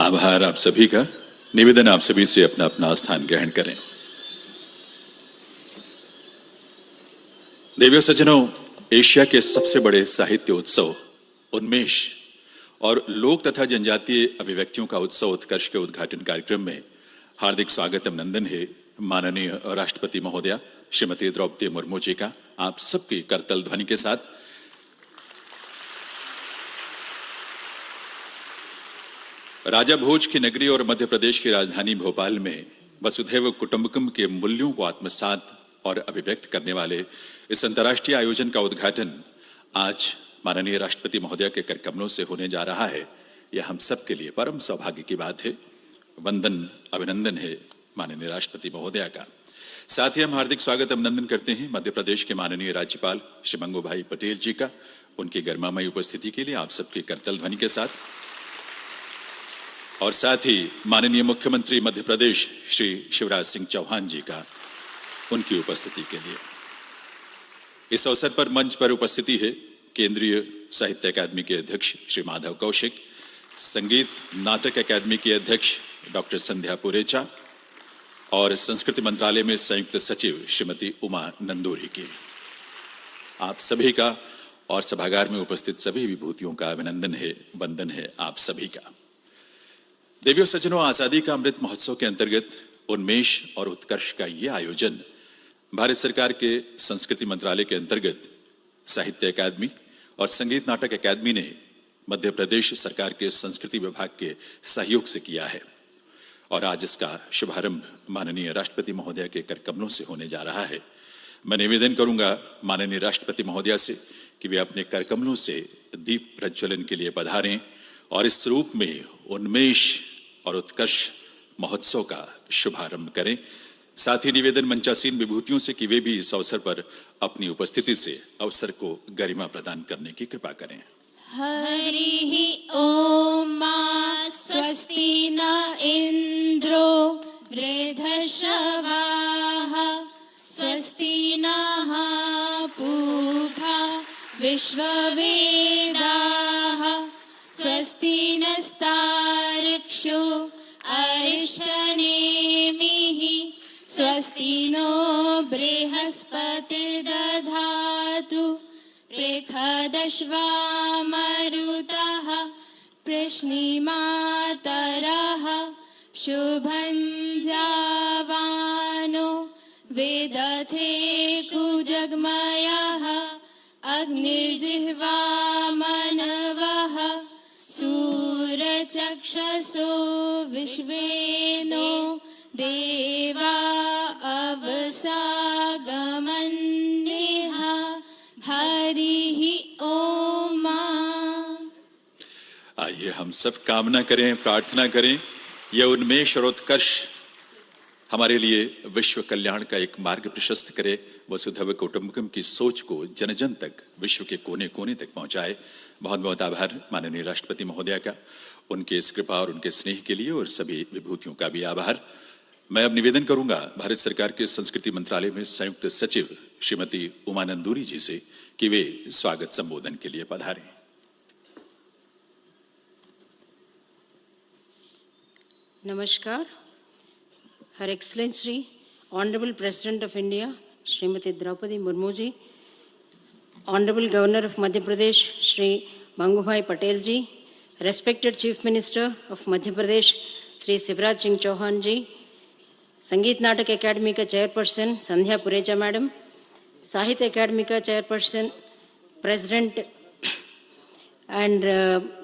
आभार आप सभी का। निवेदन आप सभी से अपना अपना स्थान ग्रहण करें। देवियों सज्जनों, एशिया के सबसे बड़े साहित्य उत्सव उन्मेष और लोक तथा जनजातीय अभिव्यक्तियों का उत्सव उत्कर्ष के उद्घाटन कार्यक्रम में हार्दिक स्वागत अभिनंदन है माननीय राष्ट्रपति महोदया श्रीमती द्रौपदी मुर्मू जी का आप सबकी करतल ध्वनि के साथ। राजा भोज की नगरी और मध्य प्रदेश की राजधानी भोपाल में वसुधैव कुटुंबकम के मूल्यों को आत्मसात और अभिव्यक्त करने वाले इस अंतर्राष्ट्रीय आयोजन का उद्घाटन आज माननीय राष्ट्रपति महोदया के कर कमलों से होने जा रहा है। यह हम सब के लिए परम सौभाग्य की बात है। वंदन अभिनंदन है माननीय राष्ट्रपति महोदया का। साथ ही हम हार्दिक स्वागत अभिनंदन करते हैं मध्य प्रदेश के माननीय राज्यपाल श्री मंगूभाई पटेल जी का, उनकी गरिमामयी उपस्थिति के लिए आप सबकी करतल ध्वनि के साथ। और साथ ही माननीय मुख्यमंत्री मध्य प्रदेश श्री शिवराज सिंह चौहान जी का, उनकी उपस्थिति के लिए। इस अवसर पर मंच पर उपस्थिति है केंद्रीय साहित्य अकादमी के अध्यक्ष श्री माधव कौशिक, संगीत नाटक अकादमी की अध्यक्ष डॉक्टर संध्या पुरेचा और संस्कृति मंत्रालय में संयुक्त सचिव श्रीमती उमा नंदूरी की। आप सभी का और सभागार में उपस्थित सभी विभूतियों का अभिनंदन है, वंदन है आप सभी का। देवियों सज्जनों, आजादी का अमृत महोत्सव के अंतर्गत उन्मेष और उत्कर्ष का यह आयोजन भारत सरकार के संस्कृति मंत्रालय के अंतर्गत साहित्य अकादमी और संगीत नाटक अकादमी ने मध्य प्रदेश सरकार के संस्कृति विभाग के सहयोग से किया है और आज इसका शुभारंभ माननीय राष्ट्रपति महोदया के कर कमलों से होने जा रहा है। मैं निवेदन करूंगा माननीय राष्ट्रपति महोदया से कि वे अपने कर कमलों से दीप प्रज्वलन के लिए पधारें और इस रूप में उन्मेष और उत्कर्ष महोत्सव का शुभारंभ करें। साथ ही निवेदन मंचासीन विभूतियों से कि वे भी इस अवसर पर अपनी उपस्थिति से अवसर को गरिमा प्रदान करने की कृपा करें। हरि ओम स्वस्ति न इंद्रो वृद्धश्रवाः स्वस्ति नः पूषा विश्ववेदाः स्वस्ति नस्तार्क्ष्यो अरिष्टनेमिः स्वस्ति नो बृहस्पतिर्दधातु पृथदश्वामरुतः प्रश्निमातरः शुभं जावानो वेदथे कुजग्मयः अग्निर्जिह्वा मनवः सूरचक्षसो विश्वेनो देवा अवसागमन्यः हरिः ओम। आइए हम सब कामना करें, प्रार्थना करें, यह उन्मेष और उत्कर्ष हमारे लिए विश्व कल्याण का एक मार्ग प्रशस्त करे, वसुधैव कुटुंबकम की सोच को जन जन तक, विश्व के कोने कोने तक पहुंचाए। बहुत बहुत आभार माननीय राष्ट्रपति महोदया का, उनके इस कृपा और उनके स्नेह के लिए, और सभी विभूतियों का भी आभार। मैं अब निवेदन करूंगा भारत सरकार के संस्कृति मंत्रालय में संयुक्त सचिव श्रीमती उमा नंदूरी जी से कि वे स्वागत संबोधन के लिए पधारें। नमस्कार। Her excellency honourable president of India Shrimati Droupadi Murmu ji, honourable governor of Madhya Pradesh Shri Mangubhai Patel ji, respected chief minister of Madhya Pradesh Shri Shivraj Singh Chouhan ji, Sangeet Natak academy का chairperson Sandhya Purecha madam, Sahitya academy का chairperson president and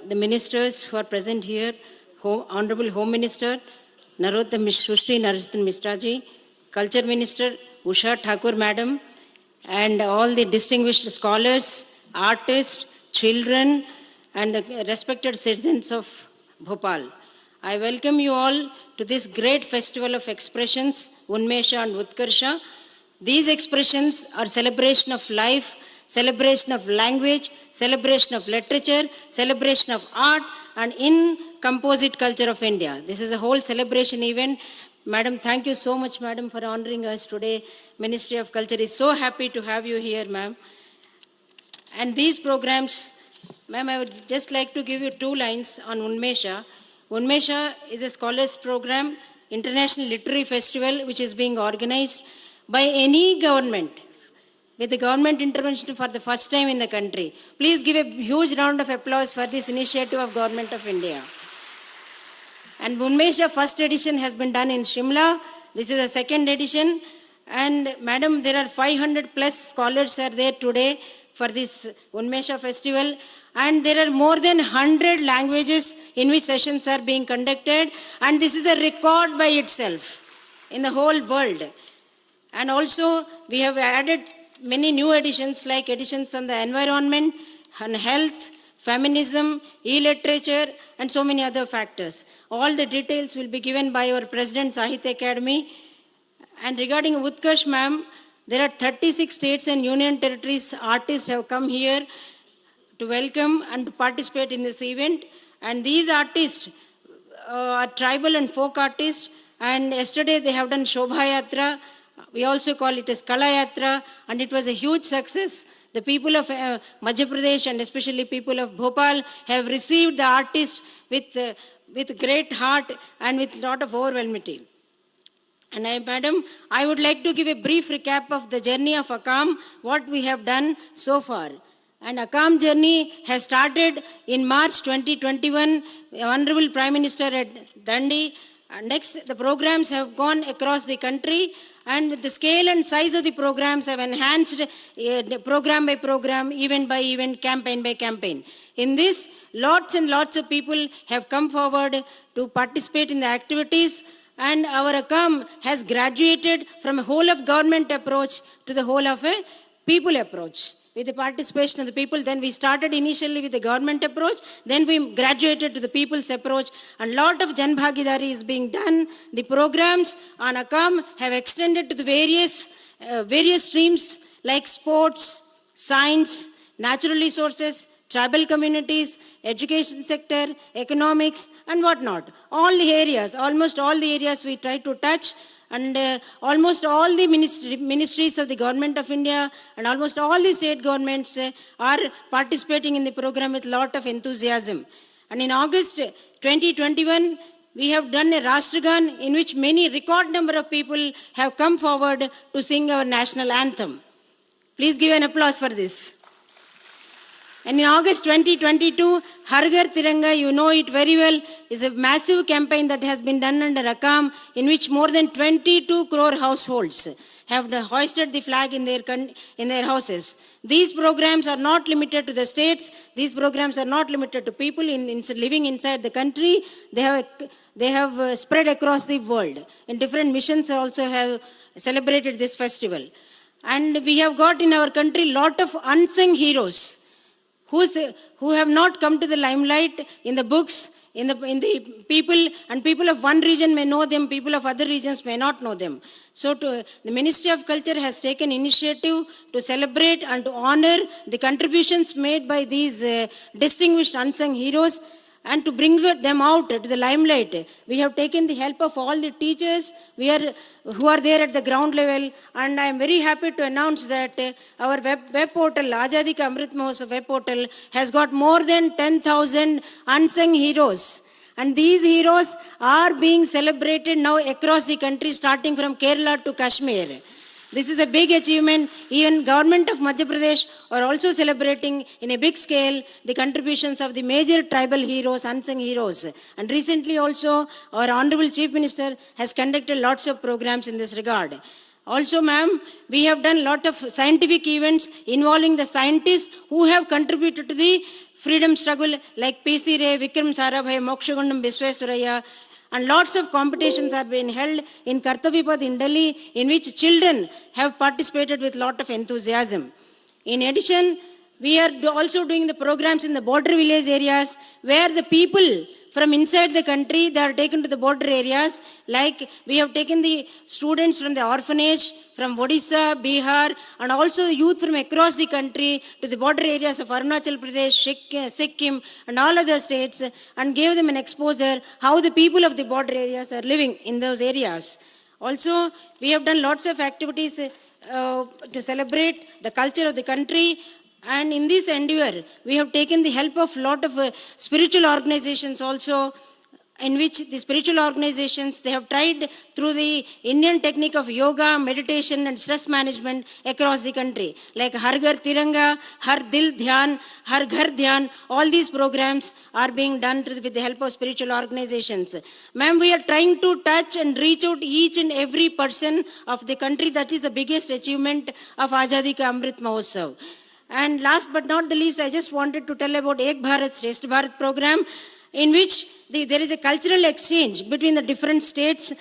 the ministers who are present here, Honorable Home Minister Sushri Narottam Mishra ji, Culture Minister Usha Thakur Madam, and all the distinguished scholars, artists, children, and the respected citizens of Bhopal. I welcome you all to this great festival of expressions, Unmesha and Utkarsha. These expressions are celebration of life, celebration of language, celebration of literature, celebration of art, and in composite culture of India. This is a whole celebration event. Madam, thank you so much, Madam, for honoring us today. Ministry of Culture is so happy to have you here, ma'am. And these programs, ma'am, I would just like to give you 2 lines on Unmesha. Unmesha is a scholars program, international literary festival which is being organized by any government, with the government intervention for the first time in the country. Please give a huge round of applause for this initiative of Government of India. And Unmesha first edition has been done in Shimla. This is the second edition. And madam, there are 500 plus scholars are there today for this Unmesha festival. And there are more than 100 languages in which sessions are being conducted. And this is a record by itself in the whole world. And also we have added many new editions like editions on the environment, on health, feminism, e-literature, and so many other factors. All the details will be given by our President Sahitya Academy. And regarding Utkarsh ma'am, there are 36 states and union territories artists have come here to welcome and to participate in this event. And these artists are tribal and folk artists. And yesterday they have done Shobha Yatra. We also call it as Kala Yatra, and it was a huge success. The people of Madhya Pradesh and especially people of Bhopal have received the artists with great heart and with lot of overwhelming. And madam, I would like to give a brief recap of the journey of ACAM, what we have done so far. And ACAM journey has started in March 2021, Honorable Prime Minister at Dandi. Next, the programs have gone across the country, and the scale and size of the programs have enhanced program by program, event by event, campaign by campaign. In this, lots and lots of people have come forward to participate in the activities, and our ACAM has graduated from a whole of government approach to the whole of a people approach. With the participation of the people, then we started initially with the government approach, then we graduated to the people's approach, and lot of Jan Bhagidari is being done. The programs on ACAM have extended to the various streams like sports, science, natural resources, tribal communities, education sector, economics, and whatnot. All the areas, almost all the areas we try to touch. And almost all the ministries of the Government of India and almost all the state governments are participating in the program with a lot of enthusiasm. And in August 2021, we have done a Rashtragan in which many record number of people have come forward to sing our national anthem. Please give an applause for this. And in August 2022, Har Ghar Tiranga, you know it very well, is a massive campaign that has been done under ACAM, in which more than 22 crore households have hoisted the flag in their houses. These programs are not limited to the states. These programs are not limited to people living inside the country. They have spread across the world. And different missions also have celebrated this festival. And we have got in our country lot of unsung heroes who have not come to the limelight in the books, in the people, and people of one region may know them, people of other regions may not know them. So the Ministry of Culture has taken initiative to celebrate and to honor the contributions made by these distinguished unsung heroes and to bring them out to the limelight. We have taken the help of all the teachers who are there at the ground level, and I am very happy to announce that our web portal, Azadi Ka Amrit Mahotsav web portal, has got more than 10,000 unsung heroes. And these heroes are being celebrated now across the country, starting from Kerala to Kashmir. This is a big achievement. Even Government of Madhya Pradesh are also celebrating in a big scale the contributions of the major tribal heroes, unsung heroes. And recently also our Honorable Chief Minister has conducted lots of programs in this regard. Also, ma'am, we have done a lot of scientific events involving the scientists who have contributed to the freedom struggle, like P.C. Ray, Vikram Sarabhai, Mokshagundam Visvesvaraya. And lots of competitions are being held in Kartavipad in Delhi, in which children have participated with lot of enthusiasm. In addition, we are also doing the programs in the border village areas, where the people from inside the country, they are taken to the border areas. Like we have taken the students from the orphanage, from Odisha, Bihar, and also the youth from across the country to the border areas of Arunachal Pradesh, Sikkim, and all other states, and gave them an exposure how the people of the border areas are living in those areas. Also, we have done lots of activities to celebrate the culture of the country. And in this endeavor, we have taken the help of lot of spiritual organizations also, in which the spiritual organizations, they have tried through the Indian technique of yoga, meditation and stress management across the country. Like Har Ghar Tiranga, Har Dil Dhyan, Har Ghar Dhyan, all these programs are being done with the help of spiritual organizations. Ma'am, we are trying to touch and reach out each and every person of the country. That is the biggest achievement of Azadi Ka Amrit Mahotsav. And last but not the least, I just wanted to tell about Ek Bharat Shresth Bharat program, in which there is a cultural exchange between the different states,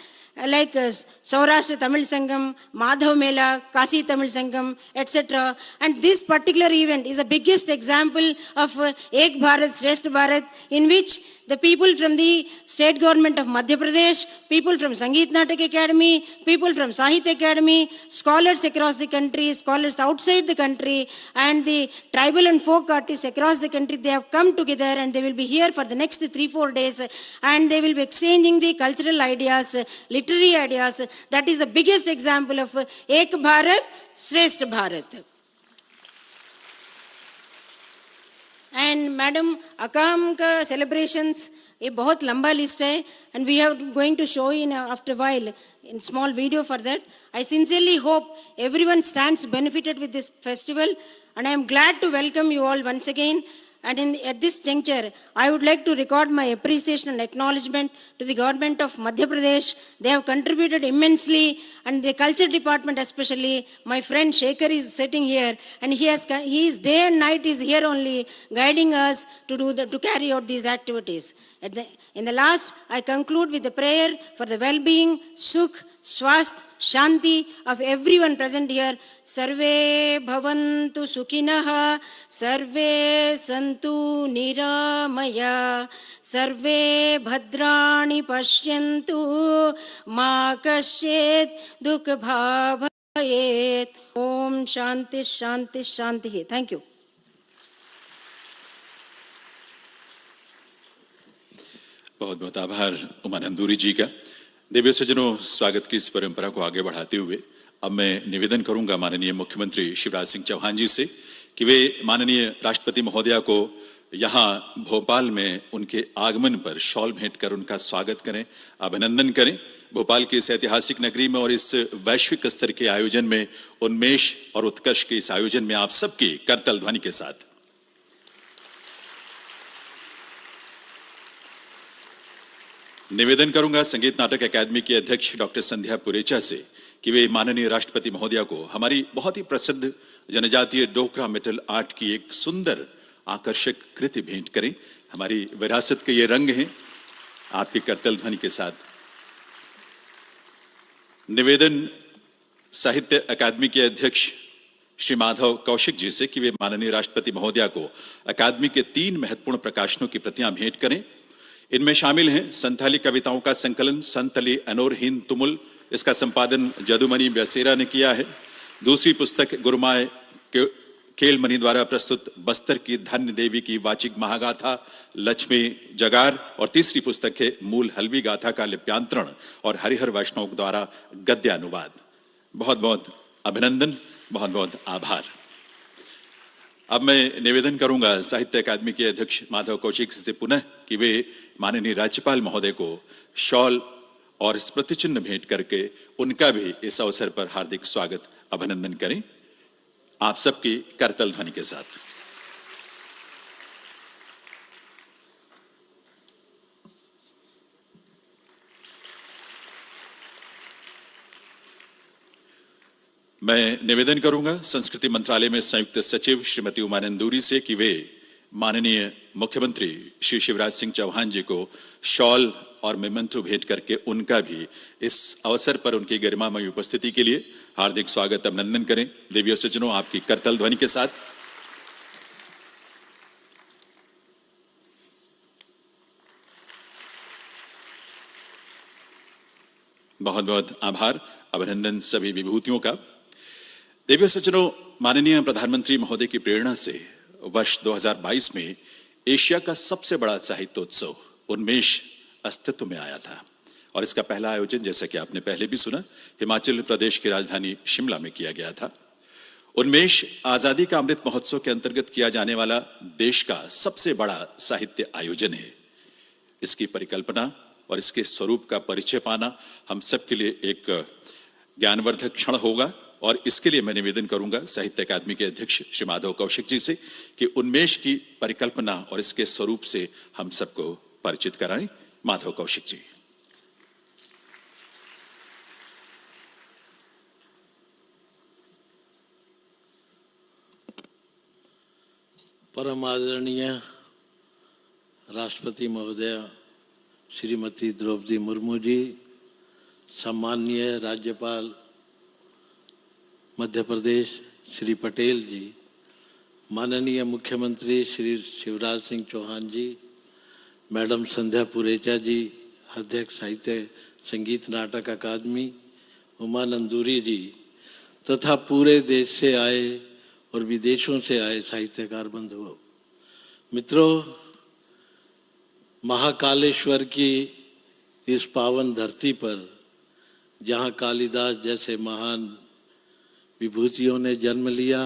like Saurashtra Tamil Sangam, Madhav Mela, Kasi Tamil Sangam, etc. And this particular event is the biggest example of Ek Bharat Shresth Bharat, in which the people from the state government of Madhya Pradesh, people from Sangeet Natak Academy, people from Sahitya Academy, scholars across the country, scholars outside the country, and the tribal and folk artists across the country, they have come together and they will be here for the next 3-4 days, and they will be exchanging the cultural ideas, literary ideas. That is the biggest example of Ek Bharat, Shresth Bharat. And Madam, Akam ka celebrations a बहुत लंबा list है, and we are going to show in after a while in small video for that. I sincerely hope everyone stands benefited with this festival, and I am glad to welcome you all once again. And at this juncture, I would like to record my appreciation and acknowledgement to the government of Madhya Pradesh. They have contributed immensely, and the culture department especially. My friend Shekhar is sitting here, and he is day and night is here only guiding us to carry out these activities. In the last, I conclude with a prayer for the well-being, sukh, swasth, shanti of everyone present here. Sarve bhavantu sukhinah, sarve santu niramaya, sarve bhadrani pashyantu, ma kasyet dukh bhavayet. Om shanti shanti shanti. Thank you. बहुत बहुत आभार उमानंदूरी जी का। देवी सज्जनों, स्वागत की इस परंपरा को आगे बढ़ाते हुए अब मैं निवेदन करूंगा माननीय मुख्यमंत्री शिवराज सिंह चौहान जी से कि वे माननीय राष्ट्रपति महोदया को यहां भोपाल में उनके आगमन पर शॉल भेंट कर उनका स्वागत करें, अभिनंदन करें। भोपाल की इस ऐतिहासिक नगरी में और इस वैश्विक स्तर के आयोजन में, उन्मेष और उत्कर्ष के इस आयोजन में आप सबकी करतल ध्वनि के साथ निवेदन करूंगा संगीत नाटक अकादमी के अध्यक्ष डॉक्टर संध्या पुरेचा से कि वे माननीय राष्ट्रपति महोदया को हमारी बहुत ही प्रसिद्ध जनजातीय डोकरा मेटल आर्ट की एक सुंदर आकर्षक कृति भेंट करें। हमारी विरासत के ये रंग हैं। आपकी करतल ध्वनि के साथ निवेदन साहित्य अकादमी के अध्यक्ष श्री माधव कौशिक जी से कि वे माननीय राष्ट्रपति महोदया को अकादमी के 3 महत्वपूर्ण प्रकाशनों की प्रतियां भेंट करें। इनमें शामिल हैं संथाली कविताओं का संकलन संतली अनोर हिंद तुमुल, इसका संपादन जदुमणि ब्यासेरा ने किया है। दूसरी पुस्तक गुरुमाय केलमणि द्वारा प्रस्तुत बस्तर की धन्य देवी की वाचिक महागाथा लक्ष्मी जगार, और तीसरी पुस्तक है मूल हल्वी गाथा का लिप्यांतरण और हरिहर वैष्णव द्वारा गद्य अनुवाद। बहुत बहुत अभिनंदन, बहुत बहुत आभार। अब मैं निवेदन करूंगा साहित्य अकादमी के अध्यक्ष माधव कौशिक से पुनः कि वे माननीय राज्यपाल महोदय को शॉल और स्मृति चिन्ह भेंट करके उनका भी इस अवसर पर हार्दिक स्वागत अभिनंदन करें। आप सबकी करतल ध्वनि के साथ मैं निवेदन करूंगा संस्कृति मंत्रालय में संयुक्त सचिव श्रीमती उमानंदूरी से कि वे माननीय मुख्यमंत्री श्री शिवराज सिंह चौहान जी को शॉल और मेमेंटो भेंट करके उनका भी इस अवसर पर उनकी गरिमामय उपस्थिति के लिए हार्दिक स्वागत अभिनंदन करें। देवी और सज्जनों, आपकी करतल ध्वनि के साथ बहुत बहुत आभार, अभिनंदन सभी विभूतियों का। देवी और सज्जनों, माननीय प्रधानमंत्री महोदय की प्रेरणा से वर्ष 2022 में एशिया का सबसे बड़ा साहित्योत्सव उन्मेष अस्तित्व में आया था, और इसका पहला आयोजन, जैसा कि आपने पहले भी सुना, हिमाचल प्रदेश की राजधानी शिमला में किया गया था। उन्मेष आजादी का अमृत महोत्सव के अंतर्गत किया जाने वाला देश का सबसे बड़ा साहित्य आयोजन है। इसकी परिकल्पना और इसके स्वरूप का परिचय पाना हम सबके लिए एक ज्ञानवर्धक क्षण होगा। और इसके लिए मैं निवेदन करूंगा साहित्य अकादमी के अध्यक्ष श्री माधव कौशिक जी से कि उन्मेष की परिकल्पना और इसके स्वरूप से हम सबको परिचित कराएं। माधव कौशिक जी। परम आदरणीय राष्ट्रपति महोदया श्रीमती द्रौपदी मुर्मू जी, सम्माननीय राज्यपाल मध्य प्रदेश श्री पटेल जी, माननीय मुख्यमंत्री श्री शिवराज सिंह चौहान जी, मैडम संध्या पुरेचा जी, अध्यक्ष साहित्य संगीत नाटक अकादमी उमा नंदूरी जी, तथा पूरे देश से आए और विदेशों से आए साहित्यकार बंधुओं, मित्रों, महाकालेश्वर की इस पावन धरती पर जहाँ कालिदास जैसे महान विभूतियों ने जन्म लिया,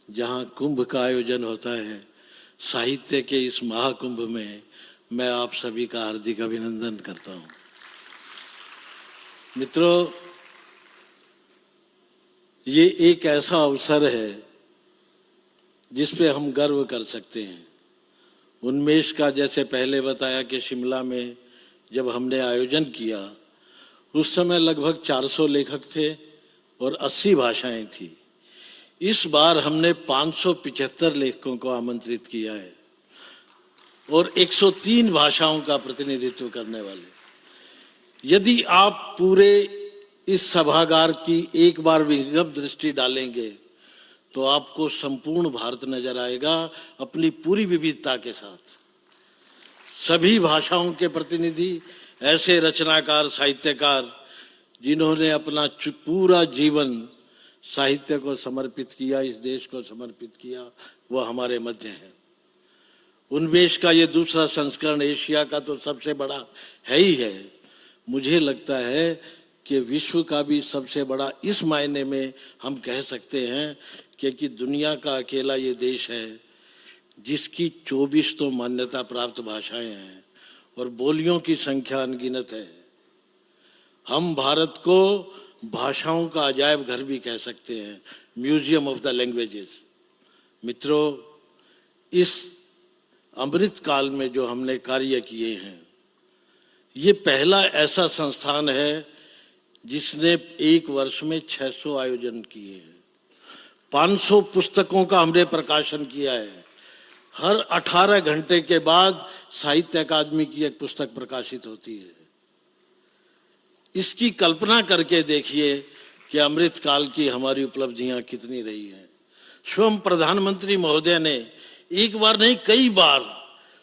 जहाँ कुंभ का आयोजन होता है, साहित्य के इस महाकुंभ में मैं आप सभी का हार्दिक अभिनंदन करता हूँ। मित्रों, ये एक ऐसा अवसर है जिस पे हम गर्व कर सकते हैं। उन्मेष का जैसे पहले बताया कि शिमला में जब हमने आयोजन किया उस समय लगभग 400 लेखक थे और 80 भाषाएं थी। इस बार हमने 575 लेखकों को आमंत्रित किया है और 103 भाषाओं का प्रतिनिधित्व करने वाले। यदि आप पूरे इस सभागार की एक बार विहंगम दृष्टि डालेंगे तो आपको संपूर्ण भारत नजर आएगा अपनी पूरी विविधता के साथ। सभी भाषाओं के प्रतिनिधि, ऐसे रचनाकार, साहित्यकार जिन्होंने अपना पूरा जीवन साहित्य को समर्पित किया, इस देश को समर्पित किया, वो हमारे मध्य हैं। उन्मेष का ये दूसरा संस्करण एशिया का तो सबसे बड़ा है ही है। मुझे लगता है कि विश्व का भी सबसे बड़ा इस मायने में हम कह सकते हैं कि दुनिया का अकेला ये देश है जिसकी 24 तो मान्यता प्राप्त भाषाएं हैं और बोलियों की संख्या अनगिनत है। हम भारत को भाषाओं का अजायब घर भी कह सकते हैं, म्यूजियम ऑफ द लैंग्वेजेस। मित्रों, इस अमृत काल में जो हमने कार्य किए हैं, ये पहला ऐसा संस्थान है जिसने एक वर्ष में 600 आयोजन किए हैं। 500 पुस्तकों का हमने प्रकाशन किया है। हर 18 घंटे के बाद साहित्य अकादमी की एक पुस्तक प्रकाशित होती है। इसकी कल्पना करके देखिए कि अमृत काल की हमारी उपलब्धियां कितनी रही हैं। स्वयं प्रधानमंत्री महोदय ने एक बार नहीं कई बार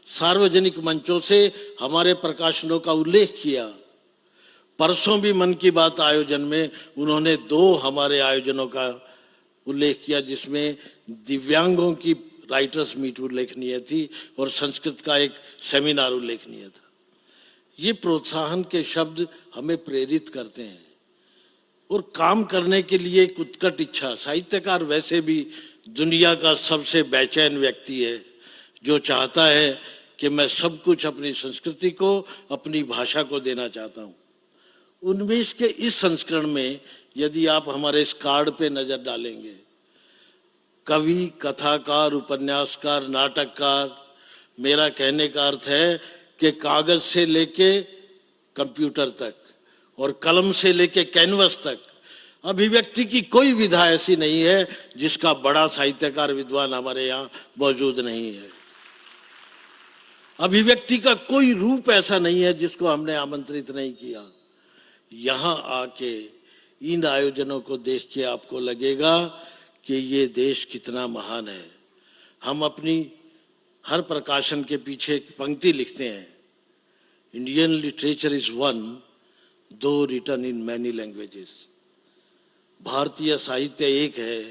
सार्वजनिक मंचों से हमारे प्रकाशनों का उल्लेख किया। परसों भी मन की बात आयोजन में उन्होंने 2 हमारे आयोजनों का उल्लेख किया, जिसमें दिव्यांगों की राइटर्स मीट उल्लेखनीय थी और संस्कृत का एक सेमिनार उल्लेखनीय था। ये प्रोत्साहन के शब्द हमें प्रेरित करते हैं और काम करने के लिए एक उत्कट इच्छा। साहित्यकार वैसे भी दुनिया का सबसे बेचैन व्यक्ति है जो चाहता है कि मैं सब कुछ अपनी संस्कृति को, अपनी भाषा को देना चाहता हूँ। उन्मेष के इस संस्करण में यदि आप हमारे इस कार्ड पे नजर डालेंगे, कवि, कथाकार, उपन्यासकार, नाटककार, मेरा कहने का अर्थ है कि कागज से लेके कंप्यूटर तक और कलम से लेके कैनवस तक अभिव्यक्ति की कोई विधा ऐसी नहीं है जिसका बड़ा साहित्यकार, विद्वान हमारे यहाँ मौजूद नहीं है। अभिव्यक्ति का कोई रूप ऐसा नहीं है जिसको हमने आमंत्रित नहीं किया। यहाँ आके इन आयोजनों को देख के आपको लगेगा कि ये देश कितना महान है। हम अपनी हर प्रकाशन के पीछे एक पंक्ति लिखते हैं, इंडियन लिटरेचर इज वन दो रिटन इन मैनी लैंग्वेजेस। भारतीय साहित्य एक है,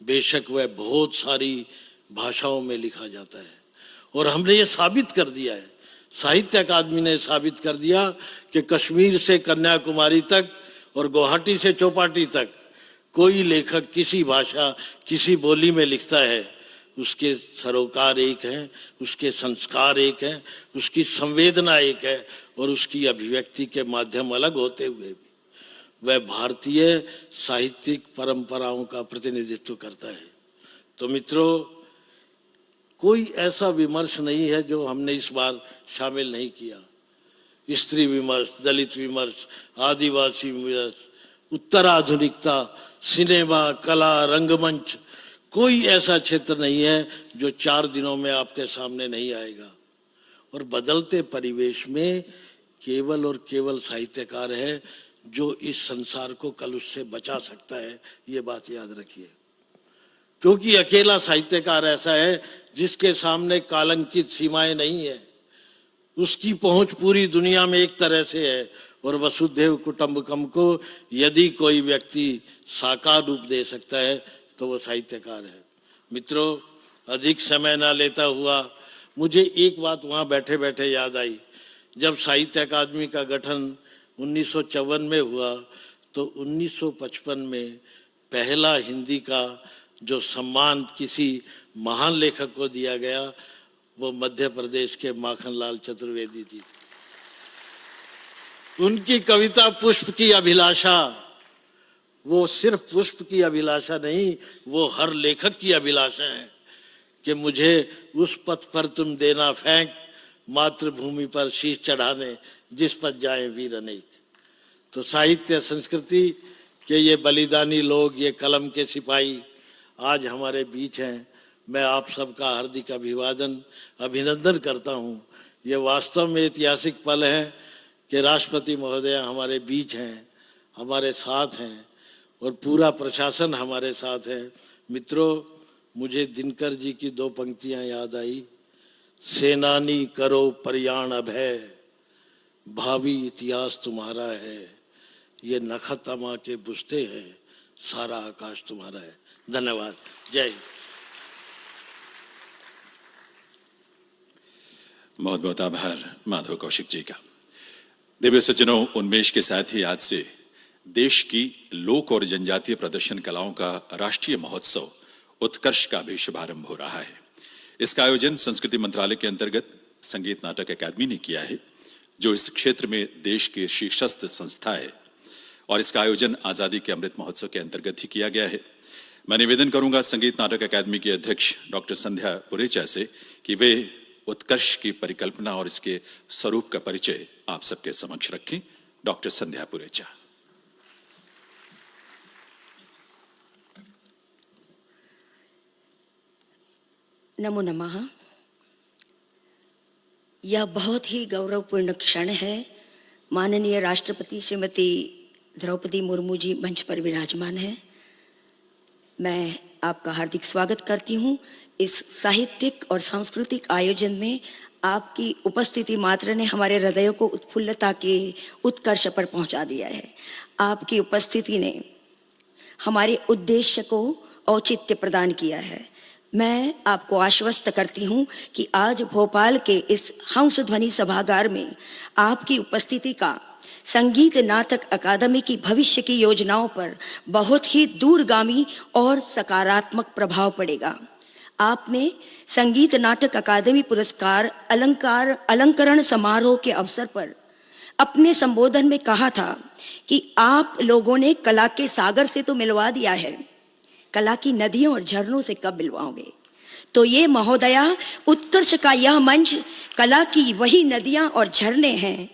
बेशक वह बहुत सारी भाषाओं में लिखा जाता है। और हमने ये साबित कर दिया है, साहित्य अकादमी ने साबित कर दिया कि कश्मीर से कन्याकुमारी तक और गुवाहाटी से चौपाटी तक कोई लेखक किसी भाषा, किसी बोली में लिखता है, उसके सरोकार एक हैं, उसके संस्कार एक हैं, उसकी संवेदना एक है और उसकी अभिव्यक्ति के माध्यम अलग होते हुए भी वह भारतीय साहित्यिक परंपराओं का प्रतिनिधित्व करता है। तो मित्रों, कोई ऐसा विमर्श नहीं है जो हमने इस बार शामिल नहीं किया। स्त्री विमर्श, दलित विमर्श, आदिवासी विमर्श, उत्तराधुनिकता, सिनेमा, कला, रंगमंच, कोई ऐसा क्षेत्र नहीं है जो 4 दिनों में आपके सामने नहीं आएगा। और बदलते परिवेश में केवल और केवल साहित्यकार है जो इस संसार को कलुष से बचा सकता है, ये बात याद रखिए। क्योंकि अकेला साहित्यकार ऐसा है जिसके सामने कालंकित सीमाएं नहीं है, उसकी पहुंच पूरी दुनिया में एक तरह से है। और वसुधैव कुटुंबकम को यदि कोई व्यक्ति साकार रूप दे सकता है तो वो साहित्यकार है। मित्रों, अधिक समय ना लेता हुआ मुझे एक बात वहाँ बैठे बैठे याद आई। जब साहित्य अकादमी का गठन 1954 में हुआ तो 1955 में पहला हिंदी का जो सम्मान किसी महान लेखक को दिया गया वो मध्य प्रदेश के माखनलाल चतुर्वेदी जी थे। उनकी कविता पुष्प की अभिलाषा, वो सिर्फ पुष्प की अभिलाषा नहीं, वो हर लेखक की अभिलाषा है कि मुझे उस पथ पर तुम देना फेंक, मातृभूमि पर शीश चढ़ाने जिस पर जाए वीर अनेक। तो साहित्य संस्कृति के ये बलिदानी लोग, ये कलम के सिपाही आज हमारे बीच हैं। मैं आप सबका हार्दिक अभिनंदन करता हूँ। ये वास्तव में ऐतिहासिक पल है कि राष्ट्रपति महोदय हमारे बीच हैं, हमारे साथ हैं और पूरा प्रशासन हमारे साथ है। मित्रों, मुझे दिनकर जी की 2 पंक्तियां याद आई। सेनानी करो प्रयाण अभय, भावी इतिहास तुम्हारा है, ये नखतमा के बुझते हैं, सारा आकाश तुम्हारा है। धन्यवाद। जय हिंद। बहुत बहुत आभार माधव कौशिक जी का। दिव्य सज्जनों, उन्मेष के साथ ही आज से देश की लोक और जनजातीय प्रदर्शन कलाओं का राष्ट्रीय महोत्सव उत्कर्ष का भी शुभारंभ हो रहा है। इसका आयोजन संस्कृति मंत्रालय के अंतर्गत संगीत नाटक अकादमी ने किया है, जो इस क्षेत्र में देश की शीर्षस्थ संस्था है और इसका आयोजन आजादी के अमृत महोत्सव के अंतर्गत ही किया गया है। मैं निवेदन करूंगा संगीत नाटक अकादमी के अध्यक्ष डॉक्टर संध्या पुरेचा से कि वे उत्कर्ष की परिकल्पना और इसके स्वरूप का परिचय आप सबके समक्ष रखें। डॉक्टर संध्या पुरेचा। नमो नमः। यह बहुत ही गौरवपूर्ण क्षण है। माननीय राष्ट्रपति श्रीमती द्रौपदी मुर्मू जी मंच पर विराजमान हैं। मैं आपका हार्दिक स्वागत करती हूँ। इस साहित्यिक और सांस्कृतिक आयोजन में आपकी उपस्थिति मात्र ने हमारे हृदयों को उत्फुल्लता के उत्कर्ष पर पहुँचा दिया है। आपकी उपस्थिति ने हमारे उद्देश्य को औचित्य प्रदान किया है। मैं आपको आश्वस्त करती हूँ कि आज भोपाल के इस हंस ध्वनि सभागार में आपकी उपस्थिति का संगीत नाटक अकादमी की भविष्य की योजनाओं पर बहुत ही दूरगामी और सकारात्मक प्रभाव पड़ेगा। आपने संगीत नाटक अकादमी पुरस्कार अलंकरण समारोह के अवसर पर अपने संबोधन में कहा था कि आप लोगों ने कला के सागर से तो मिलवा दिया है, कला की नदियों और झरनों से कब मिलवाओगे। तो ये महोदया, उत्कर्ष का यह मंच कला की वही नदियां और झरने हैं।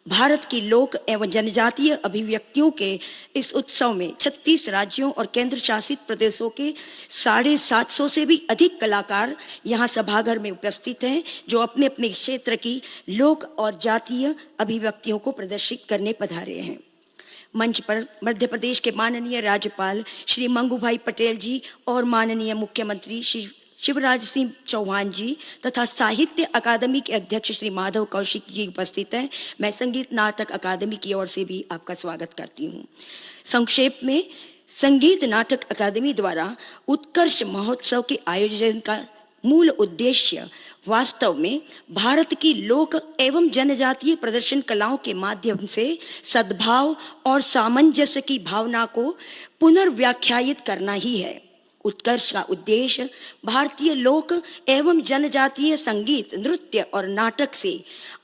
भारत की लोक एवं जनजातीय अभिव्यक्तियों के इस उत्सव में 36 राज्यों और केंद्र शासित प्रदेशों के 750 से भी अधिक कलाकार यहाँ सभागार में उपस्थित हैं, जो अपने अपने क्षेत्र की लोक और जातीय अभिव्यक्तियों को प्रदर्शित करने पधारे हैं। मंच पर मध्य प्रदेश के माननीय राज्यपाल श्री मंगूभाई पटेल जी और माननीय मुख्यमंत्री श्री शिवराज सिंह चौहान जी तथा साहित्य अकादमी के अध्यक्ष श्री माधव कौशिक जी उपस्थित हैं। मैं संगीत नाटक अकादमी की ओर से भी आपका स्वागत करती हूँ। संक्षेप में, संगीत नाटक अकादमी द्वारा उत्कर्ष महोत्सव के आयोजन का मूल उद्देश्य वास्तव में भारत की लोक एवं जनजातीय प्रदर्शन कलाओं के माध्यम से सद्भाव और सामंजस्य की भावना को पुनर्व्याख्यायित करना ही है। उत्कर्ष का उद्देश्य भारतीय लोक एवं जनजातीय संगीत, नृत्य और नाटक से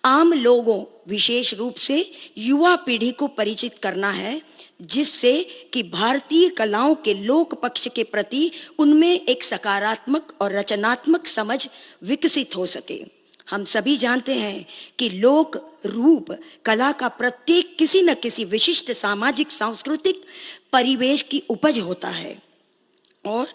आम लोगों, विशेष रूप से युवा पीढ़ी को परिचित करना है, जिससे कि भारतीय कलाओं के लोक पक्ष के प्रति उनमें एक सकारात्मक और रचनात्मक समझ विकसित हो सके। हम सभी जानते हैं कि लोक रूप कला का प्रत्येक किसी न किसी विशिष्ट सामाजिक सांस्कृतिक परिवेश की उपज होता है और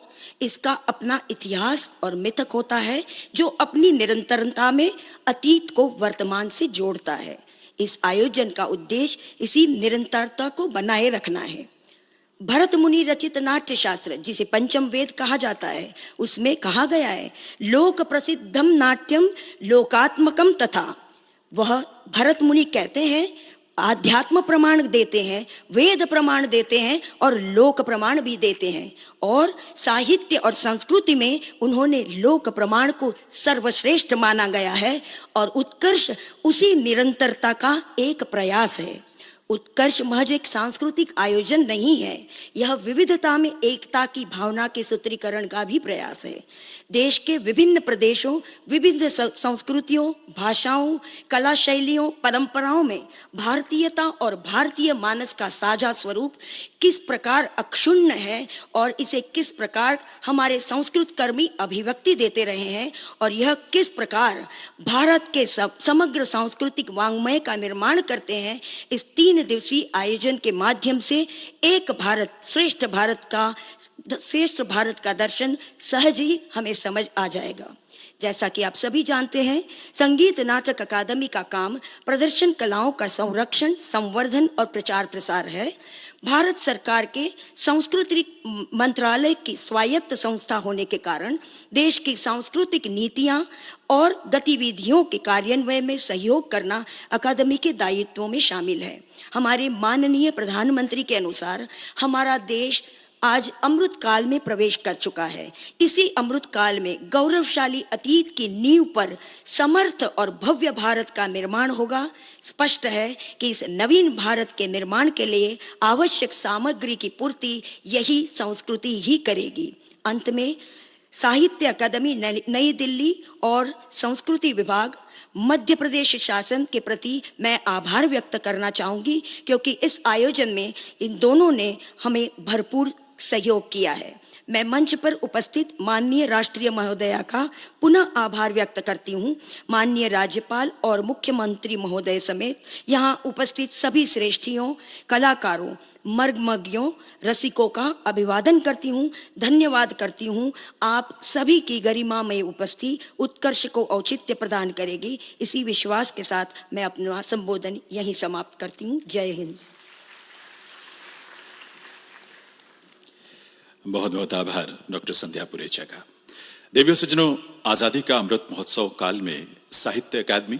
इसका अपना इतिहास और मिथक होता है, जो अपनी निरंतरता में अतीत को वर्तमान से जोड़ता है। इस आयोजन का उद्देश्य इसी निरंतरता को बनाए रखना है। भरत मुनि रचित नाट्य शास्त्र, जिसे पंचम वेद कहा जाता है, उसमें कहा गया है, लोक प्रसिद्धम नाट्यम लोकात्मकम तथा। वह भरत मुनि कहते हैं, आध्यात्म प्रमाण देते हैं, वेद प्रमाण देते हैं और लोक प्रमाण भी देते हैं। और साहित्य और संस्कृति में उन्होंने लोक प्रमाण को सर्वश्रेष्ठ माना गया है और उत्कर्ष उसी निरंतरता का एक प्रयास है। उत्कर्ष महज एक सांस्कृतिक आयोजन नहीं है, यह विविधता में एकता की भावना के सूत्रीकरण का भी प्रयास है। देश के विभिन्न प्रदेशों, विभिन्न संस्कृतियों, भाषाओं, कला शैलियों, परंपराओं में भारतीयता और भारतीय मानस का साझा स्वरूप किस प्रकार अक्षुण्ण है और इसे किस प्रकार हमारे संस्कृत कर्मी अभिव्यक्ति देते रहे हैं और यह किस प्रकार भारत के समग्र सांस्कृतिक वाङ्मय का निर्माण करते हैं, इस 3 दिवसीय आयोजन के माध्यम से एक भारत श्रेष्ठ भारत का दर्शन सहज ही हमें समझ आ जाएगा। जैसा कि आप सभी जानते हैं, संगीत नाटक अकादमी का काम प्रदर्शन कलाओं का संरक्षण, संवर्धन और प्रचार प्रसार है। भारत सरकार के सांस्कृतिक मंत्रालय की स्वायत्त संस्था होने के कारण देश की सांस्कृतिक नीतियां और गतिविधियों के कार्यान्वयन में सहयोग करना अकादमी के दायित्वों में शामिल है। हमारे माननीय प्रधानमंत्री के अनुसार हमारा देश आज अमृत काल में प्रवेश कर चुका है। इसी अमृत काल में गौरवशाली अतीत की नींव पर समर्थ और भव्य भारत का निर्माण होगा। स्पष्ट है कि इस नवीन भारत के निर्माण के लिए आवश्यक सामग्री की पूर्ति यही संस्कृति ही करेगी। अंत में साहित्य अकादमी नई दिल्ली और संस्कृति विभाग मध्य प्रदेश शासन के प्रति मैं आभार व्यक्त करना चाहूँगी, क्योंकि इस आयोजन में इन दोनों ने हमें भरपूर सहयोग किया है। मैं मंच पर उपस्थित माननीय राष्ट्रीय महोदया का पुनः आभार व्यक्त करती हूँ। माननीय राज्यपाल और मुख्यमंत्री महोदय समेत यहाँ उपस्थित सभी श्रेष्ठियों, कलाकारों, मर्मज्ञों, रसिकों का अभिवादन करती हूँ, धन्यवाद करती हूँ। आप सभी की गरिमामय उपस्थिति उत्कर्ष को औचित्य प्रदान करेगी। इसी विश्वास के साथ मैं अपना संबोधन यहीं समाप्त करती हूँ। जय हिंद। बहुत बहुत आभार डॉक्टर संध्या पुरेचा का। देवियों सज्जनों, आज़ादी का अमृत महोत्सव काल में साहित्य अकादमी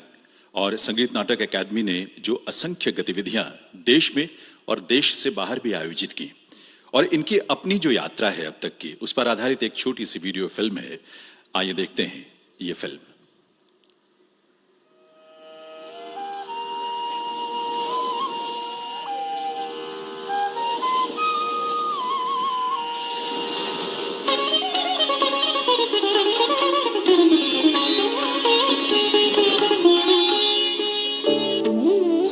और संगीत नाटक अकादमी ने जो असंख्य गतिविधियां देश में और देश से बाहर भी आयोजित की और इनकी अपनी जो यात्रा है अब तक की, उस पर आधारित एक छोटी सी वीडियो फिल्म है। आइए देखते हैं ये film.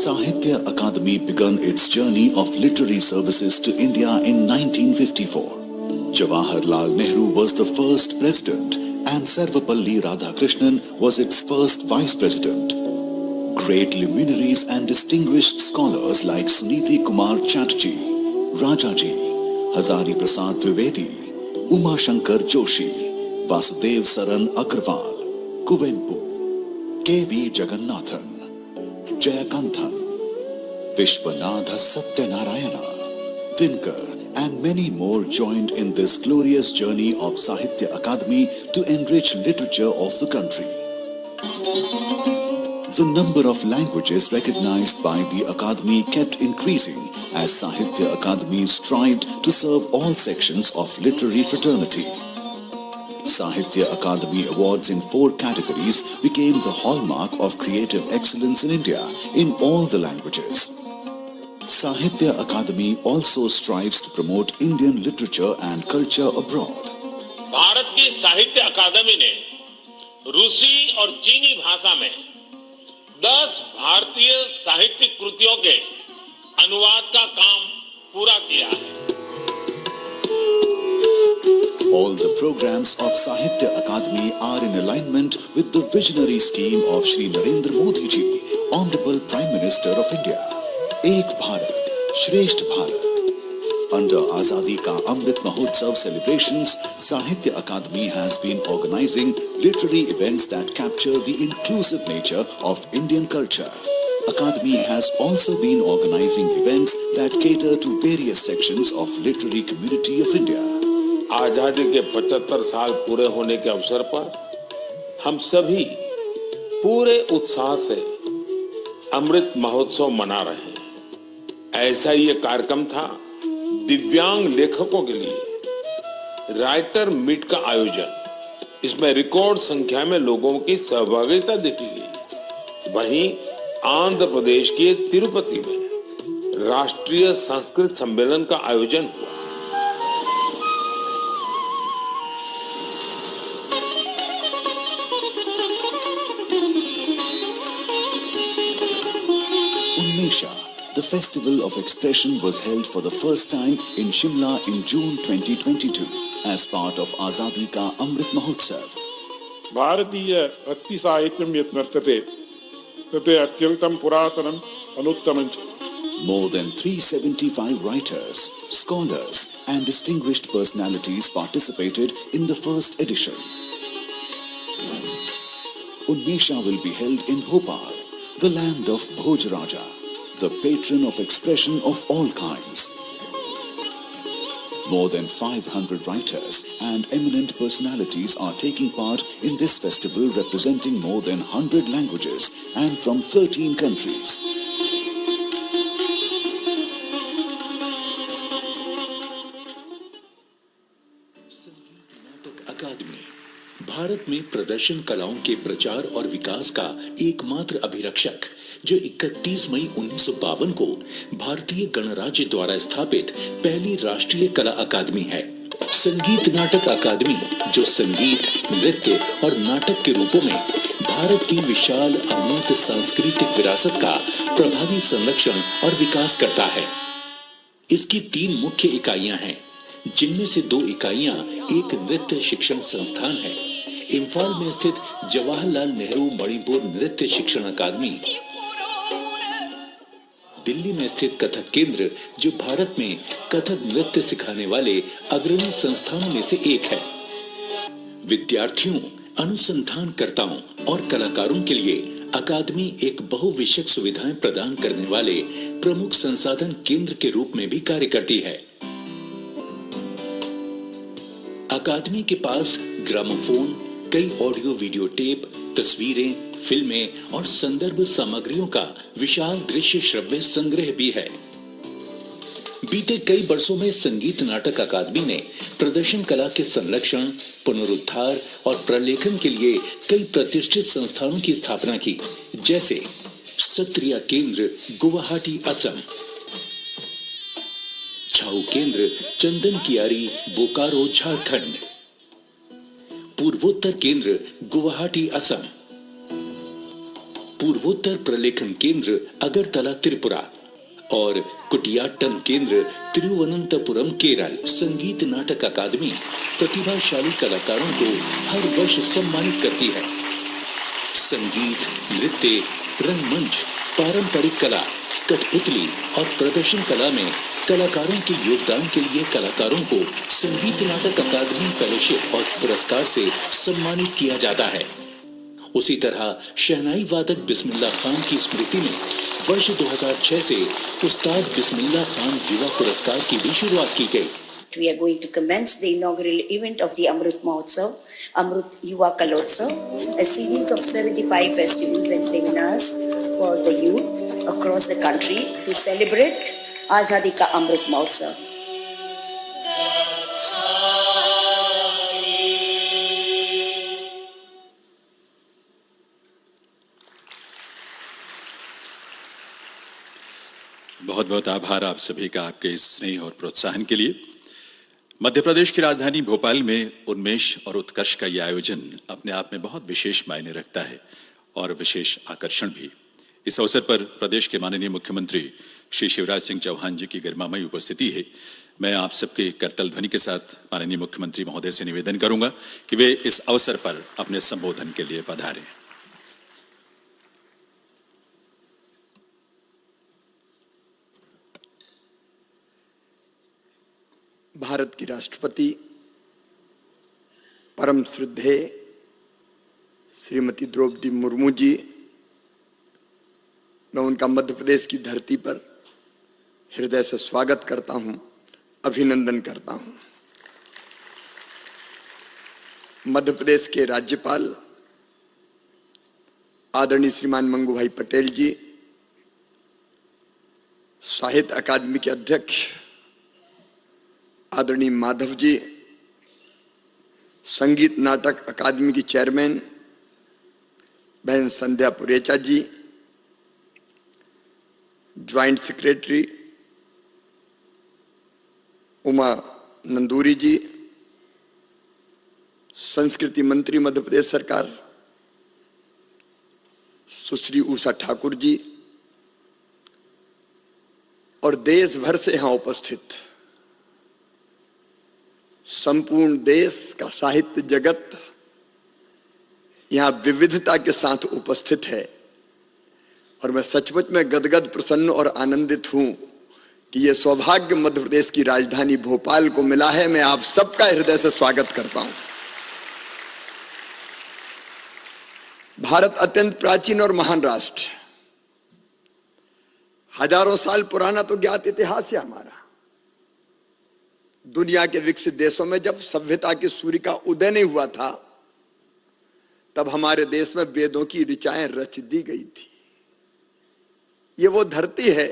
Sahitya Akademi began its journey of literary services to India in 1954. Jawaharlal Nehru was the first president and Sarvapalli Radhakrishnan was its first vice president. Great luminaries and distinguished scholars like Suniti Kumar Chatterjee, Rajaji, Hazari Prasad Trivedi, Uma Shankar Joshi, Vasudev Saran Agarwal, Kuvempu, K.V. Jagannathan, Jayakanthan, Vishwanatha Satyanarayana, Dinkar and many more joined in this glorious journey of Sahitya Akademi to enrich literature of the country. The number of languages recognized by the Akademi kept increasing as Sahitya Akademi strived to serve all sections of literary fraternity. Sahitya Akademi Awards in 4 categories became the hallmark of creative excellence in India in all the languages. Sahitya Akademi also strives to promote Indian literature and culture abroad. Bharat की साहित्य अकादमी ने रूसी और चीनी भाषा में 10 भारतीय साहित्यिक कृतियों के अनुवाद का काम पूरा किया है। All the programs of Sahitya Akademi are in alignment with the visionary scheme of Shri Narendra Modi ji, Honorable Prime Minister of India. Ek Bharat, Shreshtha Bharat. Under Azadi Ka Amrit Mahotsav celebrations, Sahitya Akademi has been organizing literary events that capture the inclusive nature of Indian culture. Akademi has also been organizing events that cater to various sections of literary community of India. आजादी के 75 साल पूरे होने के अवसर पर हम सभी पूरे उत्साह से अमृत महोत्सव मना रहे हैं। ऐसा ही एक कार्यक्रम था दिव्यांग लेखकों के लिए राइटर मीट का आयोजन। इसमें रिकॉर्ड संख्या में लोगों की सहभागिता देखी गई। वहीं आंध्र प्रदेश के तिरुपति में राष्ट्रीय संस्कृत सम्मेलन का आयोजन हुआ। The Festival of Expression was held for the first time in Shimla in June 2022 as part of Azadi Ka Amrit Mahotsav. भारतीय भक्ति साहित्यम यत् वर्तते तत् अत्यंतं पुरातनम् अनुत्तमं च. More than 375 writers, scholars and distinguished personalities participated in the first edition. Unmesha will be held in Bhopal, the land of Bhojaraja, the patron of expression of all kinds. More than 500 writers and eminent personalities are taking part in this festival, representing more than 100 languages and from 13 countries. संगीत नाटक अकादमी भारत में प्रदर्शन कलाओं के प्रचार और विकास का एकमात्र अभिरक्षक, जो 31 मई 1952 को भारतीय गणराज्य द्वारा स्थापित पहली राष्ट्रीय कला अकादमी है। संगीत नाटक अकादमी जो संगीत, नृत्य और नाटक के रूपों में भारत की विशाल अमूर्त सांस्कृतिक विरासत का प्रभावी संरक्षण और विकास करता है। इसकी 3 मुख्य इकाइयां हैं, जिनमें से 2 इकाइयां एक नृत्य शिक्षण संस्थान है, इम्फाल में स्थित जवाहरलाल नेहरू मणिपुर नृत्य शिक्षण अकादमी, दिल्ली में स्थित कथक केंद्र जो भारत में कथक नृत्य सिखाने वाले अग्रणी संस्थानों में से एक है। विद्यार्थियों, अनुसंधानकर्ताओं और कलाकारों के लिए अकादमी एक बहुविषयक सुविधाएं प्रदान करने वाले प्रमुख संसाधन केंद्र के रूप में भी कार्य करती है। अकादमी के पास ग्रामोफोन, कई ऑडियो वीडियो टेप, तस्वीरें, फिल्में और संदर्भ सामग्रियों का विशाल दृश्य श्रव्य संग्रह भी है। बीते कई वर्षों में संगीत नाटक अकादमी ने प्रदर्शन कला के संरक्षण, पुनरुद्धार और प्रलेखन के लिए कई प्रतिष्ठित संस्थानों की स्थापना की, जैसे सत्रिया केंद्र गुवाहाटी असम, छाऊ केंद्र चंदन कियारी बोकारो झारखंड, पूर्वोत्तर केंद्र गुवाहाटी असम, पूर्वोत्तर प्रलेखन केंद्र अगरतला त्रिपुरा और कुटियाट्टम केंद्र तिरुवनंतपुरम केरल। संगीत नाटक अकादमी प्रतिभाशाली कलाकारों को हर वर्ष सम्मानित करती है। संगीत, नृत्य, रंगमंच, पारंपरिक कला, कठपुतली और प्रदर्शन कला में कलाकारों के योगदान के लिए कलाकारों को संगीत नाटक अकादमी फेलोशिप और पुरस्कार से सम्मानित किया जाता है। उसी तरह शहनाई वादक बिस्मिल्लाह खान की स्मृति में वर्ष 2006 से उस्ताद बिस्मिल्लाह खान युवा पुरस्कार की भी शुरुआत की गई। We are going to commence the inaugural event of the Amrit Mahotsav, Amrit Yuva Kalotsav, a series of 75 festivals and seminars for the youth across the country to celebrate Azadi Ka Amrit Mahotsav. बहुत बहुत आभार आप सभी का, आपके इस स्नेह और प्रोत्साहन के लिए। मध्य प्रदेश की राजधानी भोपाल में उन्मेष और उत्कर्ष का यह आयोजन अपने आप में बहुत विशेष मायने रखता है और विशेष आकर्षण भी। इस अवसर पर प्रदेश के माननीय मुख्यमंत्री श्री शिवराज सिंह चौहान जी की गरिमामयी उपस्थिति है। मैं आप सबके करतल ध्वनि के साथ माननीय मुख्यमंत्री महोदय से निवेदन करूंगा कि वे इस अवसर पर अपने संबोधन के लिए पधारें। भारत की राष्ट्रपति परम श्रद्धेय श्रीमती द्रौपदी मुर्मू जी, मैं उनका मध्य प्रदेश की धरती पर हृदय से स्वागत करता हूं, अभिनंदन करता हूं। मध्य प्रदेश के राज्यपाल आदरणीय श्रीमान मंगू भाई पटेल जी, साहित्य अकादमी के अध्यक्ष आदरणीय माधव जी, संगीत नाटक अकादमी की चेयरमैन बहन संध्या पुरेचा जी, ज्वाइंट सेक्रेटरी उमा नंदूरी जी, संस्कृति मंत्री मध्य प्रदेश सरकार सुश्री उषा ठाकुर जी और देश भर से यहां उपस्थित संपूर्ण देश का साहित्य जगत यहां विविधता के साथ उपस्थित है और मैं सचमुच में गदगद प्रसन्न और आनंदित हूं कि यह सौभाग्य मध्य प्रदेश की राजधानी भोपाल को मिला है। मैं आप सबका हृदय से स्वागत करता हूं। भारत अत्यंत प्राचीन और महान राष्ट्र, हजारों साल पुराना तो ज्ञात इतिहास है हमारा। दुनिया के विकसित देशों में जब सभ्यता के सूर्य का उदय नहीं हुआ था, तब हमारे देश में वेदों की ऋचाएं रच दी गई थी। ये वो धरती है